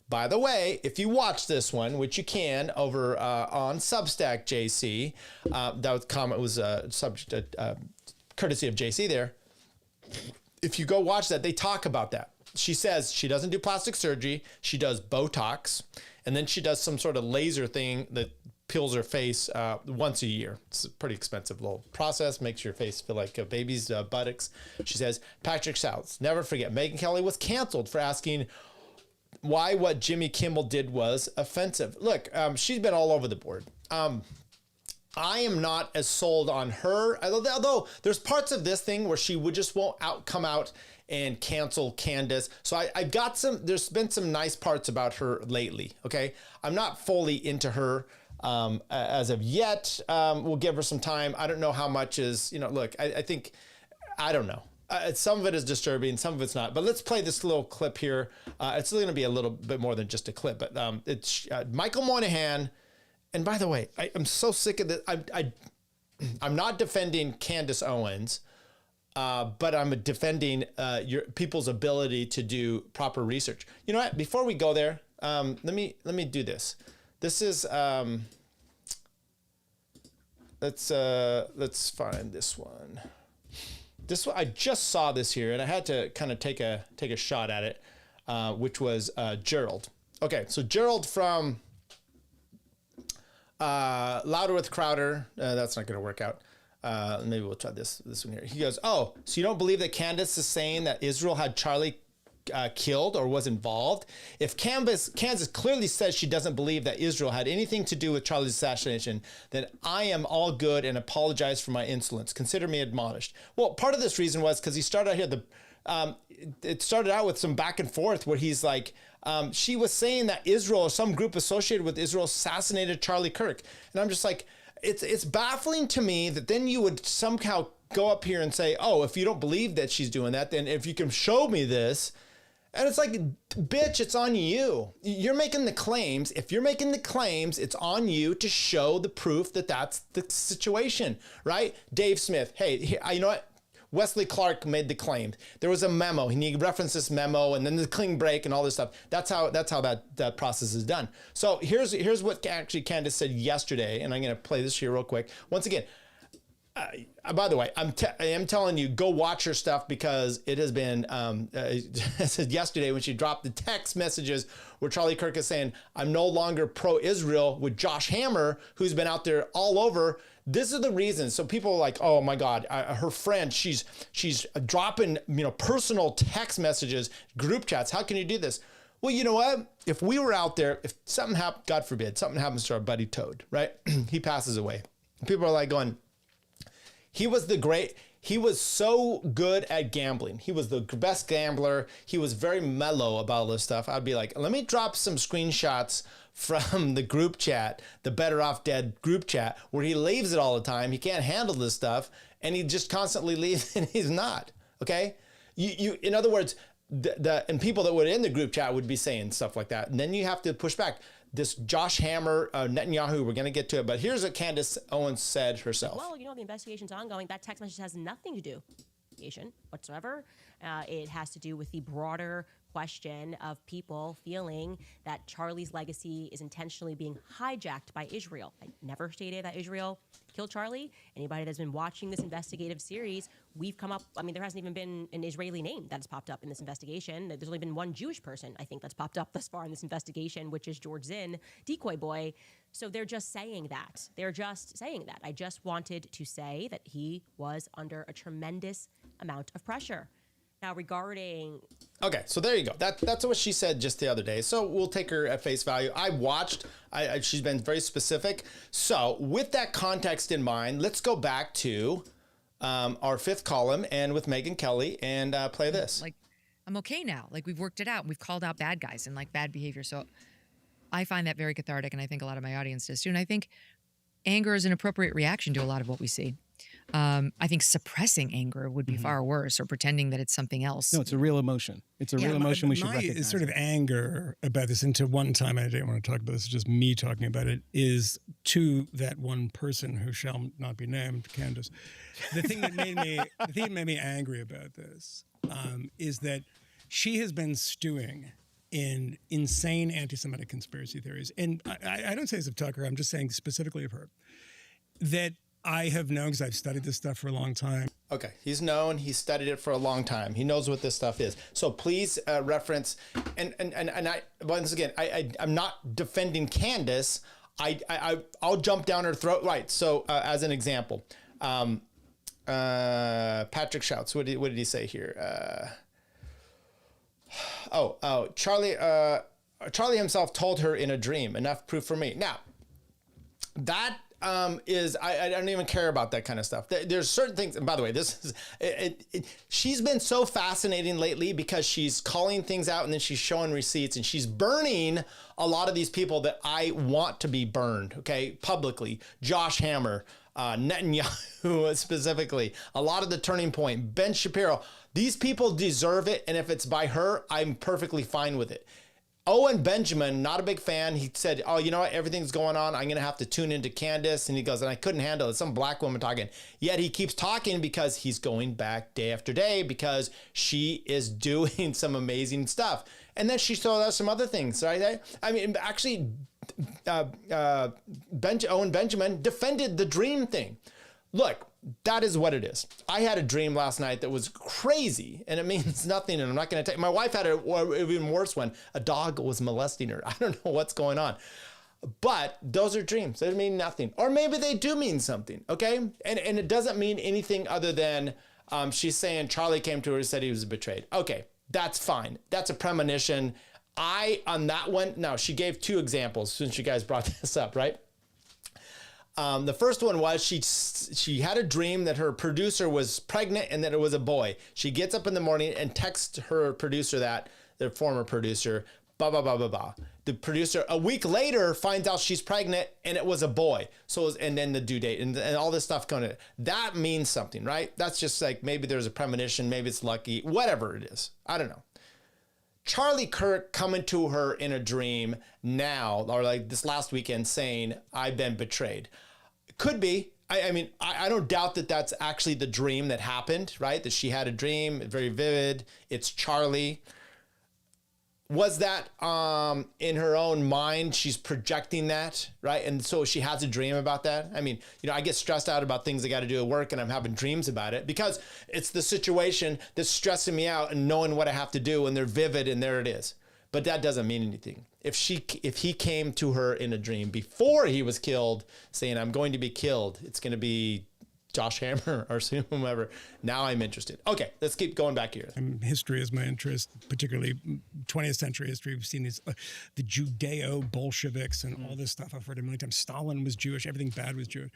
By the way, if you watch this one, which you can over on Substack, JC, that comment was subject courtesy of JC there. If you go watch that, they talk about that. She says she doesn't do plastic surgery. She does Botox, and then she does some sort of laser thing that peels her face once a year. It's a pretty expensive little process, makes your face feel like a baby's buttocks. She says, Patrick South, never forget, Megyn Kelly was canceled for asking why what Jimmy Kimmel did was offensive. Look, she's been all over the board. I am not as sold on her, although there's parts of this thing where she would just won't come out and cancel Candace. So I've got there's been some nice parts about her lately, okay? I'm not fully into her as of yet. We'll give her some time. I don't know how much is, look, I think, I don't know. Some of it is disturbing, some of it's not. But let's play this little clip here. It's going to be a little bit more than just a clip, but it's Michael Moynihan. And by the way, I'm so sick of this. I'm not defending Candace Owens, but I'm defending your people's ability to do proper research. You know what? Before we go there, let me do this. This is let's find this one. This one, I just saw this here, and I had to kind of take a shot at it, which was Gerald. Okay, so Gerald from Louder with Crowder. That's not going to work out. Maybe we'll try this one here. He goes, oh, so you don't believe that Candace is saying that Israel had Charlie killed or was involved? If Kansas clearly says she doesn't believe that Israel had anything to do with Charlie's assassination, then I am all good and apologize for my insolence. Consider me admonished. Well, part of this reason was because he started out here, it started out with some back and forth where he's like, she was saying that Israel or some group associated with Israel assassinated Charlie Kirk. And I'm just like, it's baffling to me that then you would somehow go up here and say, oh, if you don't believe that she's doing that, then if you can show me this. And it's like, bitch, it's on you. You're making the claims. If you're making the claims, it's on you to show the proof that that's the situation, right? Dave Smith, hey, you know what? Wesley Clark made the claim. There was a memo. He referenced this memo and then the clean break and all this stuff. That's how that process is done. So here's what actually Candace said yesterday, and I'm going to play this here real quick. Once again, by the way, I am telling you, go watch her stuff because it has been, I said yesterday when she dropped the text messages where Charlie Kirk is saying, I'm no longer pro-Israel with Josh Hammer, who's been out there all over. This is the reason. So people are like, oh my God, her friend, she's dropping, personal text messages, group chats. How can you do this? Well, you know what? If we were out there, if something happened, God forbid, something happens to our buddy Toad, right? He passes away. People are like going, he was so good at gambling. He was the best gambler. He was very mellow about all this stuff. I'd be like, let me drop some screenshots from the group chat, the Better Off Dead group chat, where he leaves it all the time. He can't handle this stuff, and he just constantly leaves, and he's not, okay? You in other words, and people that were in the group chat would be saying stuff like that, and then you have to push back. This Josh Hammer, Netanyahu, we're going to get to it, but here's what Candace Owens said herself. Well, the investigation's ongoing. That text message has nothing to do with whatsoever. It has to do with the broader question of people feeling that Charlie's legacy is intentionally being hijacked by Israel. I never stated that Israel killed Charlie. Anybody that's been watching this investigative series, we've come up, there hasn't even been an Israeli name that's popped up in this investigation. There's only been one Jewish person, I think, that's popped up thus far in this investigation, which is George Zinn, decoy boy. So they're just saying that. I just wanted to say that he was under a tremendous amount of pressure. Now, regarding... Okay, so there you go. That's what she said just the other day. So we'll take her at face value. I watched. She's been very specific. So with that context in mind, let's go back to our fifth column and with Megyn Kelly and play this. I'm okay now. We've worked it out. We've called out bad guys and bad behavior. So I find that very cathartic, and I think a lot of my audience does too. And I think anger is an appropriate reaction to a lot of what we see. I think suppressing anger would be far worse, or pretending that it's something else. No, it's a real emotion. It's a real emotion we should recognize. My sort of anger about this, and to one time, I didn't want to talk about this, just me talking about it, is to that one person who shall not be named, Candace. The thing that made me angry about this is that she has been stewing in insane anti-Semitic conspiracy theories. And I don't say this of Tucker, I'm just saying specifically of her, that I have known because I've studied this stuff for a long time. Okay, he's known, he's studied it for a long time. He knows what this stuff is. So please reference, and I, once again, I'm not defending Candace. I'll jump down her throat. Right, so as an example, Patrick Shouts, what did he say here? Charlie himself told her in a dream, enough proof for me. Now, that is, I don't even care about that kind of stuff. There's certain things, and by the way, this is, she's been so fascinating lately because she's calling things out and then she's showing receipts and she's burning a lot of these people that I want to be burned, okay, publicly. Josh Hammer, Netanyahu specifically, a lot of the Turning Point, Ben Shapiro. These people deserve it, and if it's by her, I'm perfectly fine with it. Owen Benjamin, not a big fan. He said, oh, you know what? Everything's going on. I'm going to have to tune into Candace. And he goes, and I couldn't handle it. Some black woman talking. Yet he keeps talking because he's going back day after day because she is doing some amazing stuff. And then she still does some other things, right? I mean, actually, Owen Benjamin defended the dream thing. Look, that is what it is. I had a dream last night that was crazy, and it means nothing, and I'm not going to take... My wife had an even worse one. A dog was molesting her. I don't know what's going on. But those are dreams. They mean nothing. Or maybe they do mean something, okay? And it doesn't mean anything other than she's saying Charlie came to her and said he was betrayed. Okay, that's fine. That's a premonition. On that one... Now, she gave 2 examples since you guys brought this up, right? The first one was she had a dream that her producer was pregnant and that it was a boy. She gets up in the morning and texts her producer their former producer, blah, blah, blah, blah, blah. The producer, a week later, finds out she's pregnant and it was a boy. And then the due date and all this stuff coming in. That means something, right? That's just like maybe there's a premonition, maybe it's lucky, whatever it is. I don't know. Charlie Kirk coming to her in a dream now, or like this last weekend saying, I've been betrayed. Could be. I mean, I don't doubt that that's actually the dream that happened, right? That she had a dream, very vivid. It's Charlie. Was that in her own mind? She's projecting that, right? And so she has a dream about that. I mean, I get stressed out about things I got to do at work and I'm having dreams about it because it's the situation that's stressing me out and knowing what I have to do and they're vivid and there it is. But that doesn't mean anything. If he came to her in a dream before he was killed saying, I'm going to be killed, it's going to be Josh Hammer or whomever. Now I'm interested. Okay, let's keep going back here. History is my interest, particularly 20th century history. We've seen these, the Judeo-Bolsheviks and all this stuff. I've heard a million times. Stalin was Jewish. Everything bad was Jewish.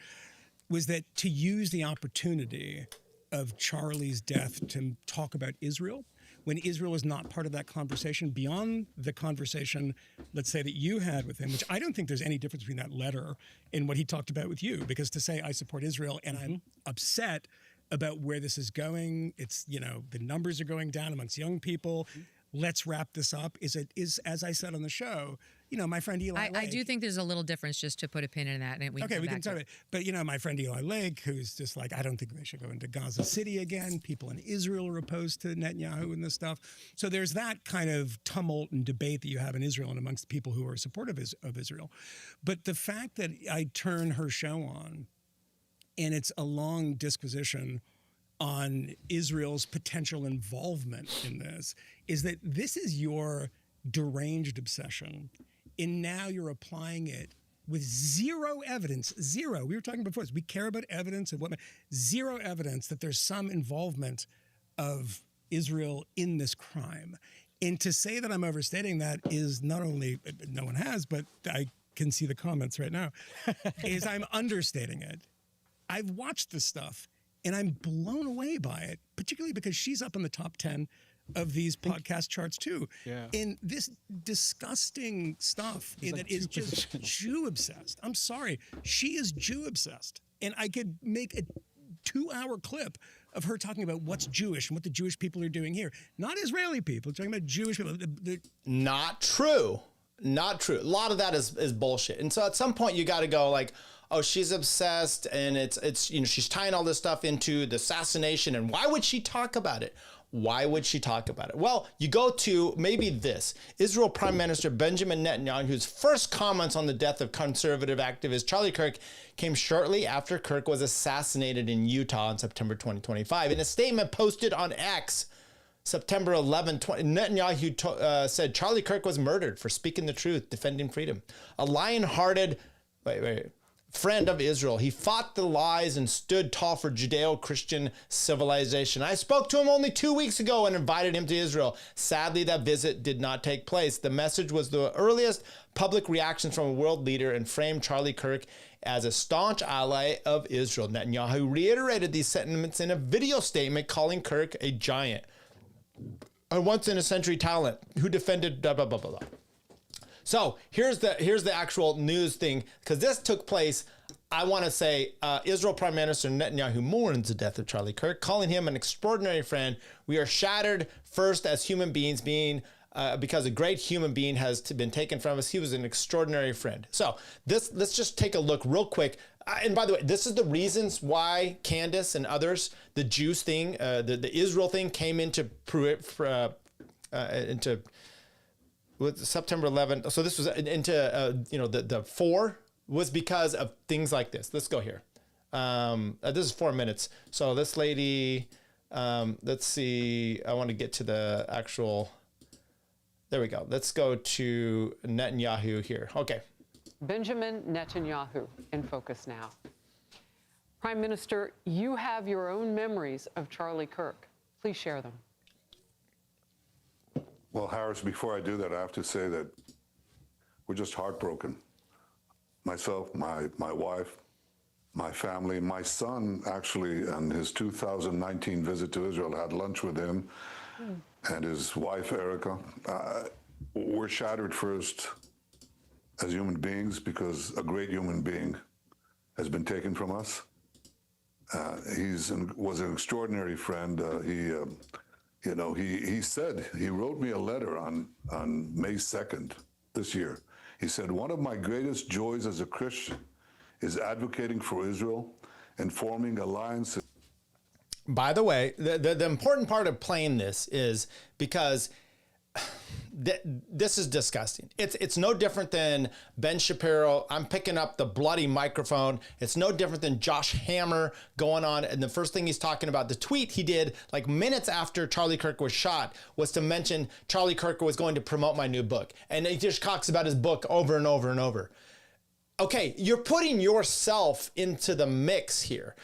Was that to use the opportunity of Charlie's death to talk about Israel when Israel was not part of that conversation, beyond the conversation, let's say, that you had with him, which I don't think there's any difference between that letter and what he talked about with you, because to say I support Israel and I'm upset about where this is going, it's, the numbers are going down amongst young people. Let's wrap this up. Is as I said on the show, my friend Eli Lake. I do think there's a little difference, just to put a pin in that. And we can talk about it. But, my friend Eli Lake, who's just like, I don't think they should go into Gaza City again. People in Israel are opposed to Netanyahu and this stuff. So there's that kind of tumult and debate that you have in Israel and amongst people who are supportive of Israel. But the fact that I turn her show on and it's a long disquisition on Israel's potential involvement in this is that this is your deranged obsession. And now you're applying it with zero evidence, zero. We were talking before this. We care about evidence and zero evidence that there's some involvement of Israel in this crime. And to say that I'm overstating that is not only, no one has, but I can see the comments right now, is I'm understating it. I've watched this stuff and I'm blown away by it, particularly because she's up in the top 10 of these podcast charts too. Yeah. In this disgusting stuff that is just Jew obsessed. I'm sorry. She is Jew obsessed. And I could make a 2-hour clip of her talking about what's Jewish and what the Jewish people are doing here. Not Israeli people, talking about Jewish people. Not true. Not true. A lot of that is bullshit. And so at some point you got to go like, oh, she's obsessed and it's she's tying all this stuff into the assassination. And why would she talk about it? Why would she talk about it? Well, you go to maybe this. Israel Prime Minister Benjamin Netanyahu's first comments on the death of conservative activist Charlie Kirk came shortly after Kirk was assassinated in Utah in September 2025. In a statement posted on X, September 11, Netanyahu said Charlie Kirk was murdered for speaking the truth, defending freedom. A lion-hearted friend of Israel. He fought the lies and stood tall for Judeo-Christian civilization. I spoke to him only 2 weeks ago and invited him to Israel. Sadly, that visit did not take place. The message was the earliest public reactions from a world leader and framed Charlie Kirk as a staunch ally of Israel. Netanyahu reiterated these sentiments in a video statement, calling Kirk a giant, a once-in-a-century talent who defended blah, blah, blah, blah, blah. So here's the actual news thing, because this took place. I want to say Israel Prime Minister Netanyahu mourns the death of Charlie Kirk, calling him an extraordinary friend. We are shattered first as human beings, because a great human being has been taken from us. He was an extraordinary friend. So let's just take a look real quick. And by the way, this is the reasons why Candace and others, the Jews thing, the Israel thing came into with September 11th. So this was into, the 4 was because of things like this. Let's go here. This is 4 minutes. So this lady, let's see. I want to get to the actual, there we go. Let's go to Netanyahu here. Okay. Benjamin Netanyahu in focus now. Prime Minister, you have your own memories of Charlie Kirk. Please share them. Well, Harris, before I do that, I have to say that we're just heartbroken. Myself, my wife, my family, my son, actually, on his 2019 visit to Israel, had lunch with him and his wife, Erica. We're shattered first as human beings because a great human being has been taken from us. Was an extraordinary friend. He said, he wrote me a letter on May 2nd this year. He said, one of my greatest joys as a Christian is advocating for Israel and forming alliances. By the way, the important part of playing this is because this is disgusting. It's no different than Ben Shapiro. I'm picking up the bloody microphone. It's no different than Josh Hammer going on. And the first thing he's talking about, the tweet he did like minutes after Charlie Kirk was shot, was to mention Charlie Kirk was going to promote my new book. And he just talks about his book over and over and over. Okay, you're putting yourself into the mix here.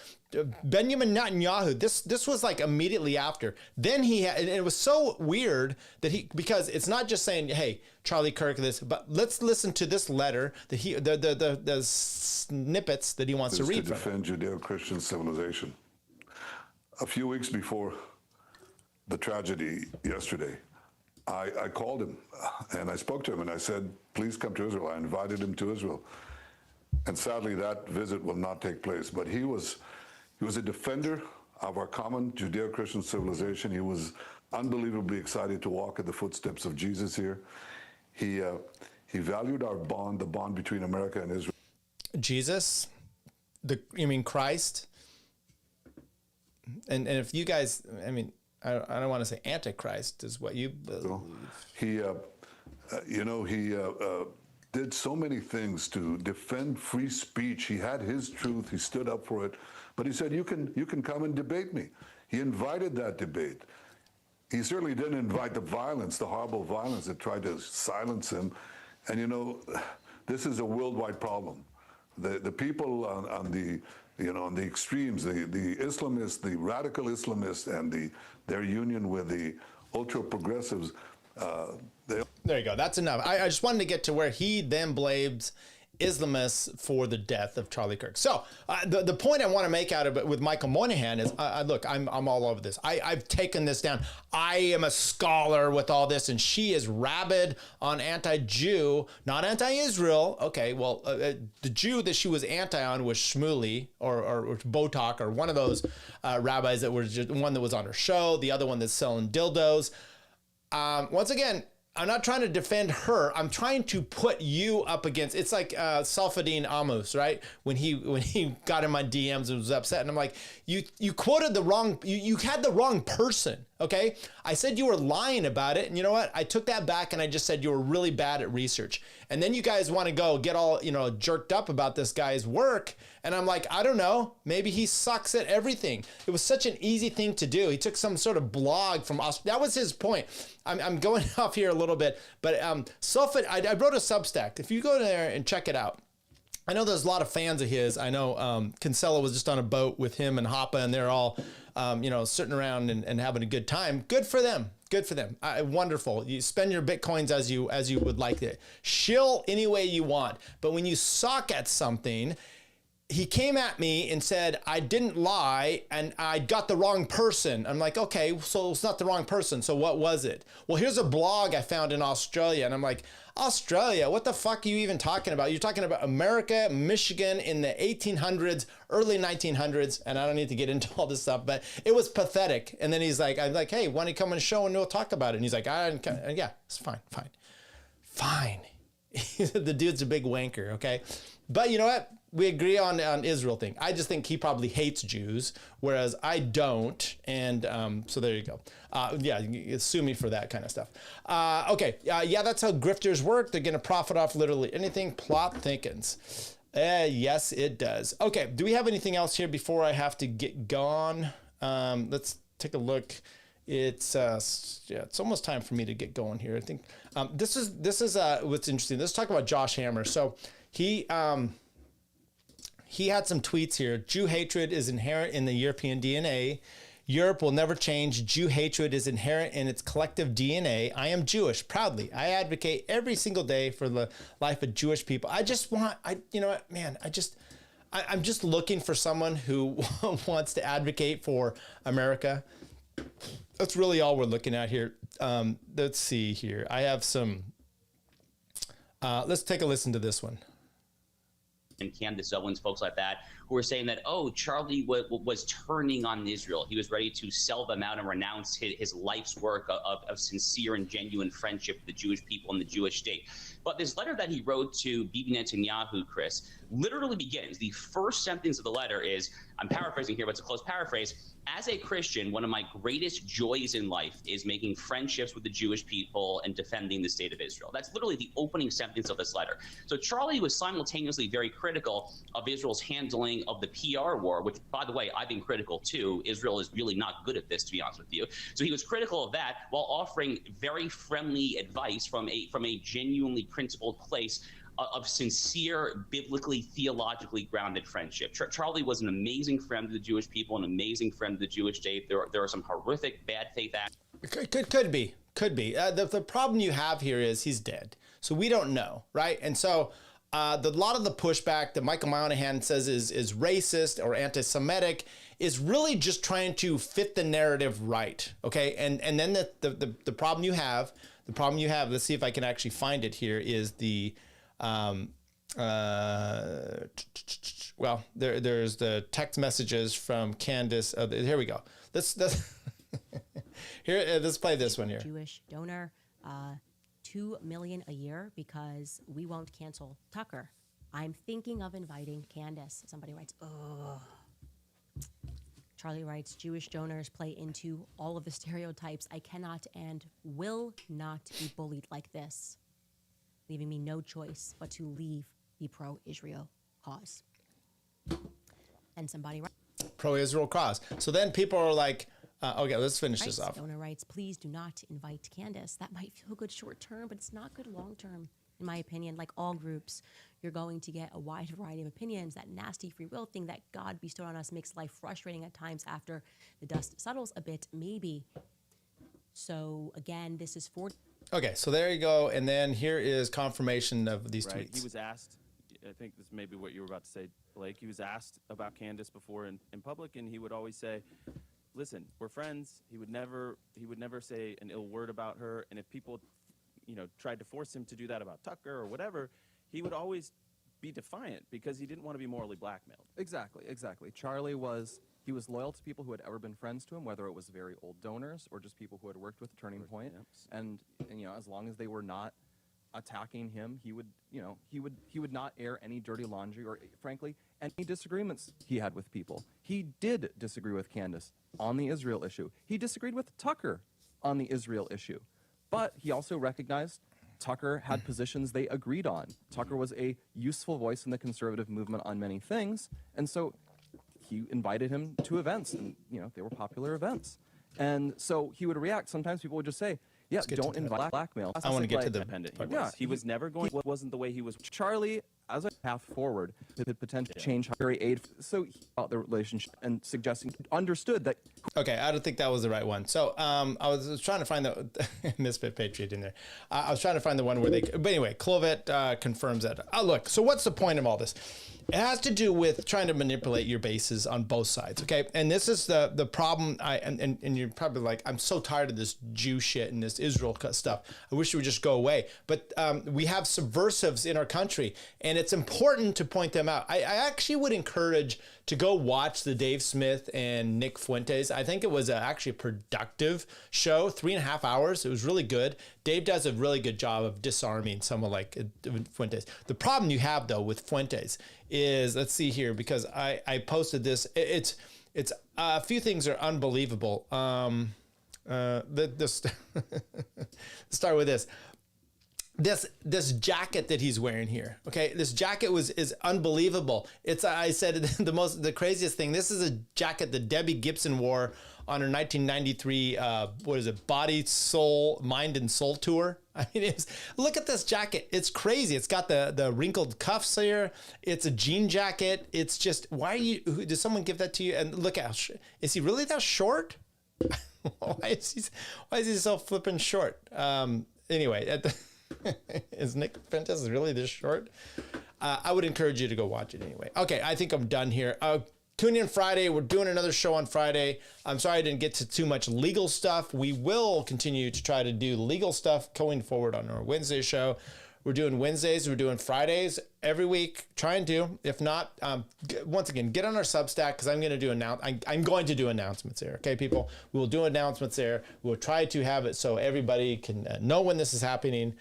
Benjamin Netanyahu, this was like immediately after. Then and it was so weird that because it's not just saying, hey, Charlie Kirk, this, but let's listen to this letter that the snippets that he wants to read to defend Judeo-Christian civilization. A few weeks before the tragedy yesterday, I called him and I spoke to him and I said, please come to Israel. I invited him to Israel. And sadly, that visit will not take place. But he was a defender of our common Judeo-Christian civilization. He was unbelievably excited to walk in the footsteps of Jesus here. He valued our bond, the bond between America and Israel. Jesus? You mean Christ? And if you guys, I mean, I don't want to say Antichrist is what you believe. He did so many things to defend free speech. He had his truth. He stood up for it. But he said, you can come and debate me. He invited that debate. He certainly didn't invite the violence, the horrible violence that tried to silence him. And this is a worldwide problem. The people on the extremes, the Islamists, the radical Islamists, and their union with the ultra progressives. There you go. That's enough. I just wanted to get to where he then blames Islamists for the death of Charlie Kirk. So the point I want to make out of it with Michael Moynihan is, look, I'm all over this. I've taken this down. I am a scholar with all this, and she is rabid on anti-Jew, not anti-Israel. Okay, well, the Jew that she was anti on was Shmuley or Botok, or one of those rabbis that was just one that was on her show, the other one that's selling dildos. Once again, I'm not trying to defend her. I'm trying to put you up against. It's like Salfadin Amos, right? When he got in my DMs and was upset, and I'm like, you quoted the wrong. You had the wrong person. Okay, I said you were lying about it, and you know what? I took that back and I just said you were really bad at research. And then you guys want to go get all, jerked up about this guy's work, and I'm like, I don't know, maybe he sucks at everything. It was such an easy thing to do. He took some sort of blog from Australia. That was his point. I'm going off here a little bit, but I wrote a Substack. If you go there and check it out, I know there's a lot of fans of his. I know Kinsella was just on a boat with him and Hoppe, and they're all, sitting around and having a good time. Good for them. Good for them. Wonderful. You spend your Bitcoins as you would like it. Shill any way you want. But when you suck at something, he came at me and said, I didn't lie and I got the wrong person. I'm like, okay, so it's not the wrong person. So what was it? Well, here's a blog I found in Australia. And I'm like, Australia, what the fuck are you even talking about? You're talking about America, Michigan in the 1800s, early 1900s. And I don't need to get into all this stuff, but it was pathetic. And then I'm like, hey, why don't you come on the show and we'll talk about it? And he's like, yeah, it's fine. The dude's a big wanker, okay? But you know what? We agree on Israel thing. I just think he probably hates Jews, whereas I don't. And so there you go. Sue me for that kind of stuff. That's how grifters work. They're going to profit off literally anything. Plot thickens. Yes, it does. Okay, do we have anything else here before I have to get gone? Let's take a look. It's almost time for me to get going here. I think this is what's interesting. Let's talk about Josh Hammer. So he had some tweets here. Jew hatred is inherent in the European DNA. Europe will never change. Jew hatred is inherent in its collective DNA. I am Jewish, proudly. I advocate every single day for the life of Jewish people. I'm just looking for someone who wants to advocate for America. That's really all we're looking at here. Let's see here. I have some, let's take a listen to this one. And Candace Owens, folks like that, who were saying that, Charlie was turning on Israel. He was ready to sell them out and renounce his life's work of sincere and genuine friendship with the Jewish people and the Jewish state. But this letter that he wrote to Bibi Netanyahu, Chris, literally begins. The first sentence of the letter is, I'm paraphrasing here, but it's a close paraphrase. As a Christian, one of my greatest joys in life is making friendships with the Jewish people and defending the state of Israel. That's literally the opening sentence of this letter. So Charlie was simultaneously very critical of Israel's handling of the PR war, which, by the way, I've been critical too. Israel is really not good at this, to be honest with you. So he was critical of that while offering very friendly advice from a genuinely principled place of sincere, biblically, theologically grounded friendship. Charlie was an amazing friend of the Jewish people, an amazing friend of the Jewish state. There are some horrific bad faith acts. Could be. The problem you have here is he's dead. So we don't know, right? And so a lot of the pushback that Michael Moynihan says is racist or anti-Semitic is really just trying to fit the narrative right, okay? And then the problem you have, let's see if I can actually find it here, is the there's the text messages from Candace. Here we go. Let's play this one here. Jewish donor, $2 million a year because we won't cancel Tucker. I'm thinking of inviting Candace. Somebody writes, Charlie writes, Jewish donors play into all of the stereotypes. I cannot and will not be bullied like this, leaving me no choice but to leave the pro-Israel cause. And somebody writes, pro-Israel cause. So then people are like, okay, let's finish this off. Donor writes, please do not invite Candace. That might feel good short term, but it's not good long term, in my opinion. Like all groups, you're going to get a wide variety of opinions. That nasty free will thing that God bestowed on us makes life frustrating at times after the dust settles a bit, maybe. So again, this is for... Okay, so there you go. And then here is confirmation of these tweets. He was asked, I think this may be what you were about to say, Blake. He was asked about Candace before in public, and he would always say, listen, we're friends. He would never say an ill word about her. And if people, tried to force him to do that about Tucker or whatever, he would always be defiant because he didn't want to be morally blackmailed. Exactly. Charlie was loyal to people who had ever been friends to him, whether it was very old donors or just people who had worked with Turning Point. And as long as they were not attacking him, he would, he would not air any dirty laundry or, frankly, any disagreements he had with people. He did disagree with Candace on the Israel issue. He disagreed with Tucker on the Israel issue. But he also recognized Tucker had positions they agreed on. Tucker was a useful voice in the conservative movement on many things. And so he invited him to events, and, they were popular events. And so he would react. Sometimes people would just say, yeah, don't invite blackmail. I want to get to the Independent he was never going. It wasn't the way he was. Charlie, as a path forward, could potentially change very aid. So he about the relationship and suggesting understood that. Okay, I don't think that was the right one. So I was trying to find the Misfit Patriot in there. I was trying to find the one where they. But anyway, Clovet confirms that. Look. So what's the point of all this? It has to do with trying to manipulate your bases on both sides, okay? And this is the problem. And you're probably like, I'm so tired of this Jew shit and this Israel stuff. I wish it would just go away. But we have subversives in our country, and it's important to point them out. I actually would encourage to go watch the Dave Smith and Nick Fuentes. I think it was actually a productive show, 3.5 hours. It was really good. Dave does a really good job of disarming someone like Fuentes. The problem you have, though, with Fuentes is, let's see here, because I posted this. It's a few things are unbelievable. Let's start with this. This jacket that he's wearing here, okay? This jacket is unbelievable. I said the craziest thing. This is a jacket that Debbie Gibson wore on her 1993 Body, Soul, Mind and Soul tour. I mean, look at this jacket. It's crazy. It's got the wrinkled cuffs here. It's a jean jacket. It's just, did someone give that to you? And look at, is he really that short? Why is he so flippin' short? Anyway, is Nick Fuentes really this short? I would encourage you to go watch it anyway. Okay, I think I'm done here. Tune in Friday. We're doing another show on Friday. I'm sorry I didn't get to too much legal stuff. We will continue to try to do legal stuff going forward on our Wednesday show. We're doing Wednesdays. We're doing Fridays every week. Trying to. If not, once again, get on our Substack, because I'm going to do I'm going to do announcements there. Okay, people? We will do announcements there. We'll try to have it so everybody can know when this is happening.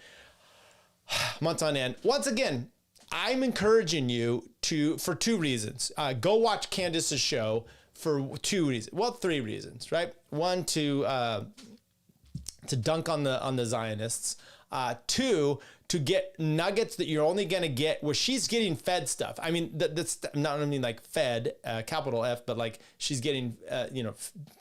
Months on end. Once again, I'm encouraging you for 2 reasons. Go watch Candace's show for 2 reasons. Well, 3 reasons, right? 1, to dunk on the Zionists. 2, to get nuggets that you're only going to get where she's getting fed stuff. I mean, that's not only like fed, capital F, but like she's getting,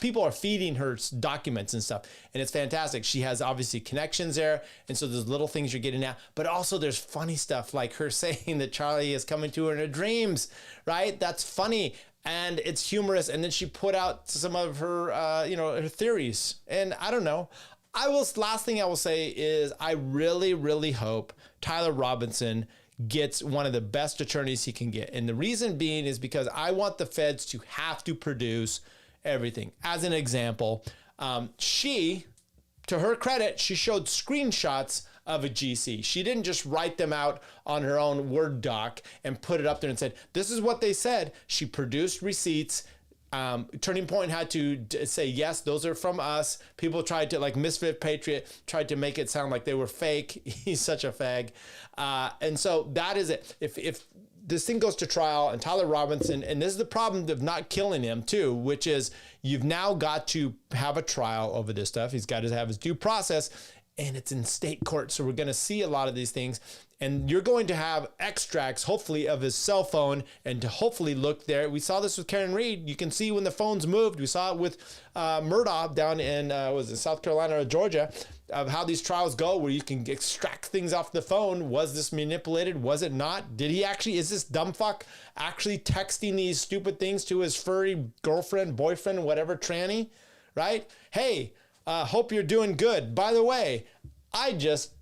people are feeding her documents and stuff, and it's fantastic. She has obviously connections there, and so there's little things you're getting at, but also there's funny stuff like her saying that Charlie is coming to her in her dreams, right? That's funny. And it's humorous. And then she put out some of her, her theories. And I don't know. Last thing I will say is I really, really hope Tyler Robinson gets one of the best attorneys he can get. And the reason being is because I want the feds to have to produce everything. As an example, she, to her credit, she showed screenshots of a GC. She didn't just write them out on her own Word doc and put it up there and said, this is what they said. She produced receipts. Turning Point had to say, yes, those are from us. People tried to, like Misfit Patriot, tried to make it sound like they were fake. He's such a fag. And so that is it. If this thing goes to trial and Tyler Robinson, and this is the problem of not killing him too, which is you've now got to have a trial over this stuff. He's got to have his due process, and it's in state court. So we're going to see a lot of these things. And you're going to have extracts, hopefully, of his cell phone, and to hopefully look there. We saw this with Karen Reed. You can see when the phones moved. We saw it with Murdoch down in South Carolina or Georgia, of how these trials go, where you can extract things off the phone. Was this manipulated? Was it not? Is this dumb fuck actually texting these stupid things to his furry girlfriend, boyfriend, whatever, tranny, right? Hey, hope you're doing good. By the way, I just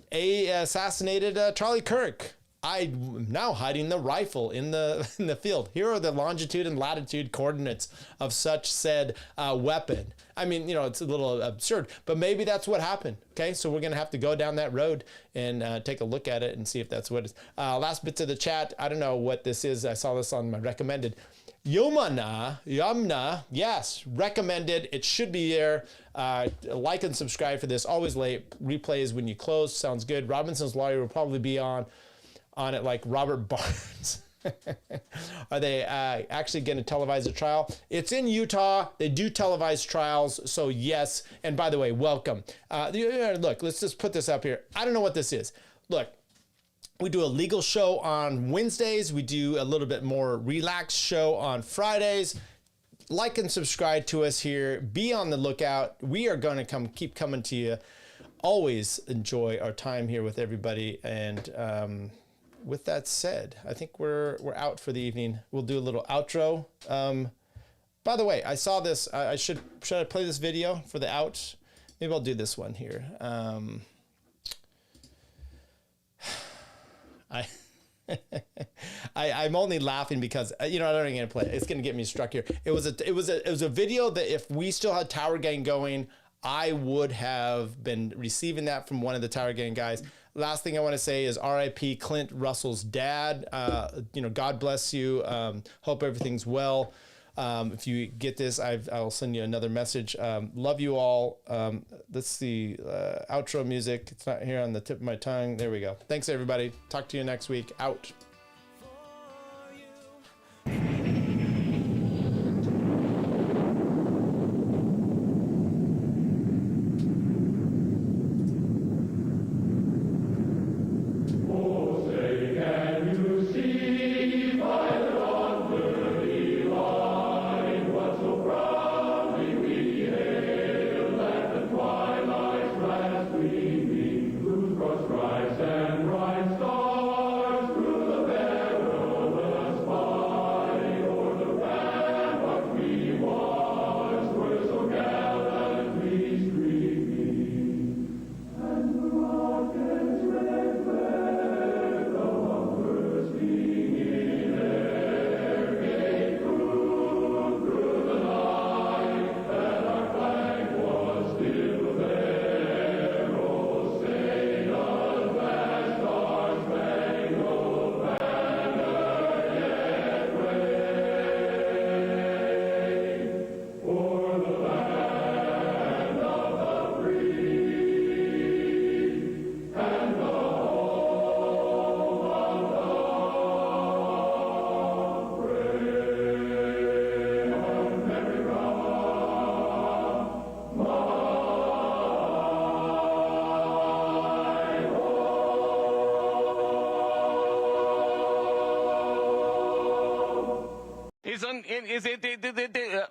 assassinated Charlie Kirk. I'm now hiding the rifle in the field. Here are the longitude and latitude coordinates of such said weapon. I mean, it's a little absurd, but maybe that's what happened. Okay, so we're going to have to go down that road and take a look at it and see if that's what it is. Last bits of the chat. I don't know what this is. I saw this on my recommended. Yumna, yes, recommended. It should be there. Like and subscribe for this. Always late. Replays when you close. Sounds good. Robinson's Lawyer will probably be on it like Robert Barnes. Are they actually going to televise a trial? It's in Utah. They do televise trials. So yes. And by the way, welcome. Look, let's just put this up here. I don't know what this is. Look, we do a legal show on Wednesdays. We do a little bit more relaxed show on Fridays. Like and subscribe to us here. Be on the lookout. We are going to keep coming to you. Always enjoy our time here with everybody. And with that said, I think we're out for the evening. We'll do a little outro. By the way, I saw this. Should I play this video for the out? Maybe I'll do this one here. I'm only laughing because I don't even gonna play it. It's gonna get me struck here. It was a video that if we still had Tower Gang going, I would have been receiving that from one of the Tower Gang guys. Last thing I want to say is R.I.P. Clint Russell's dad. God bless you. Hope everything's well. If you get this, I'll send you another message. Love you all. Let's see. Outro music. It's not here on the tip of my tongue. There we go. Thanks, everybody. Talk to you next week. Out.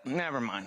Never mind.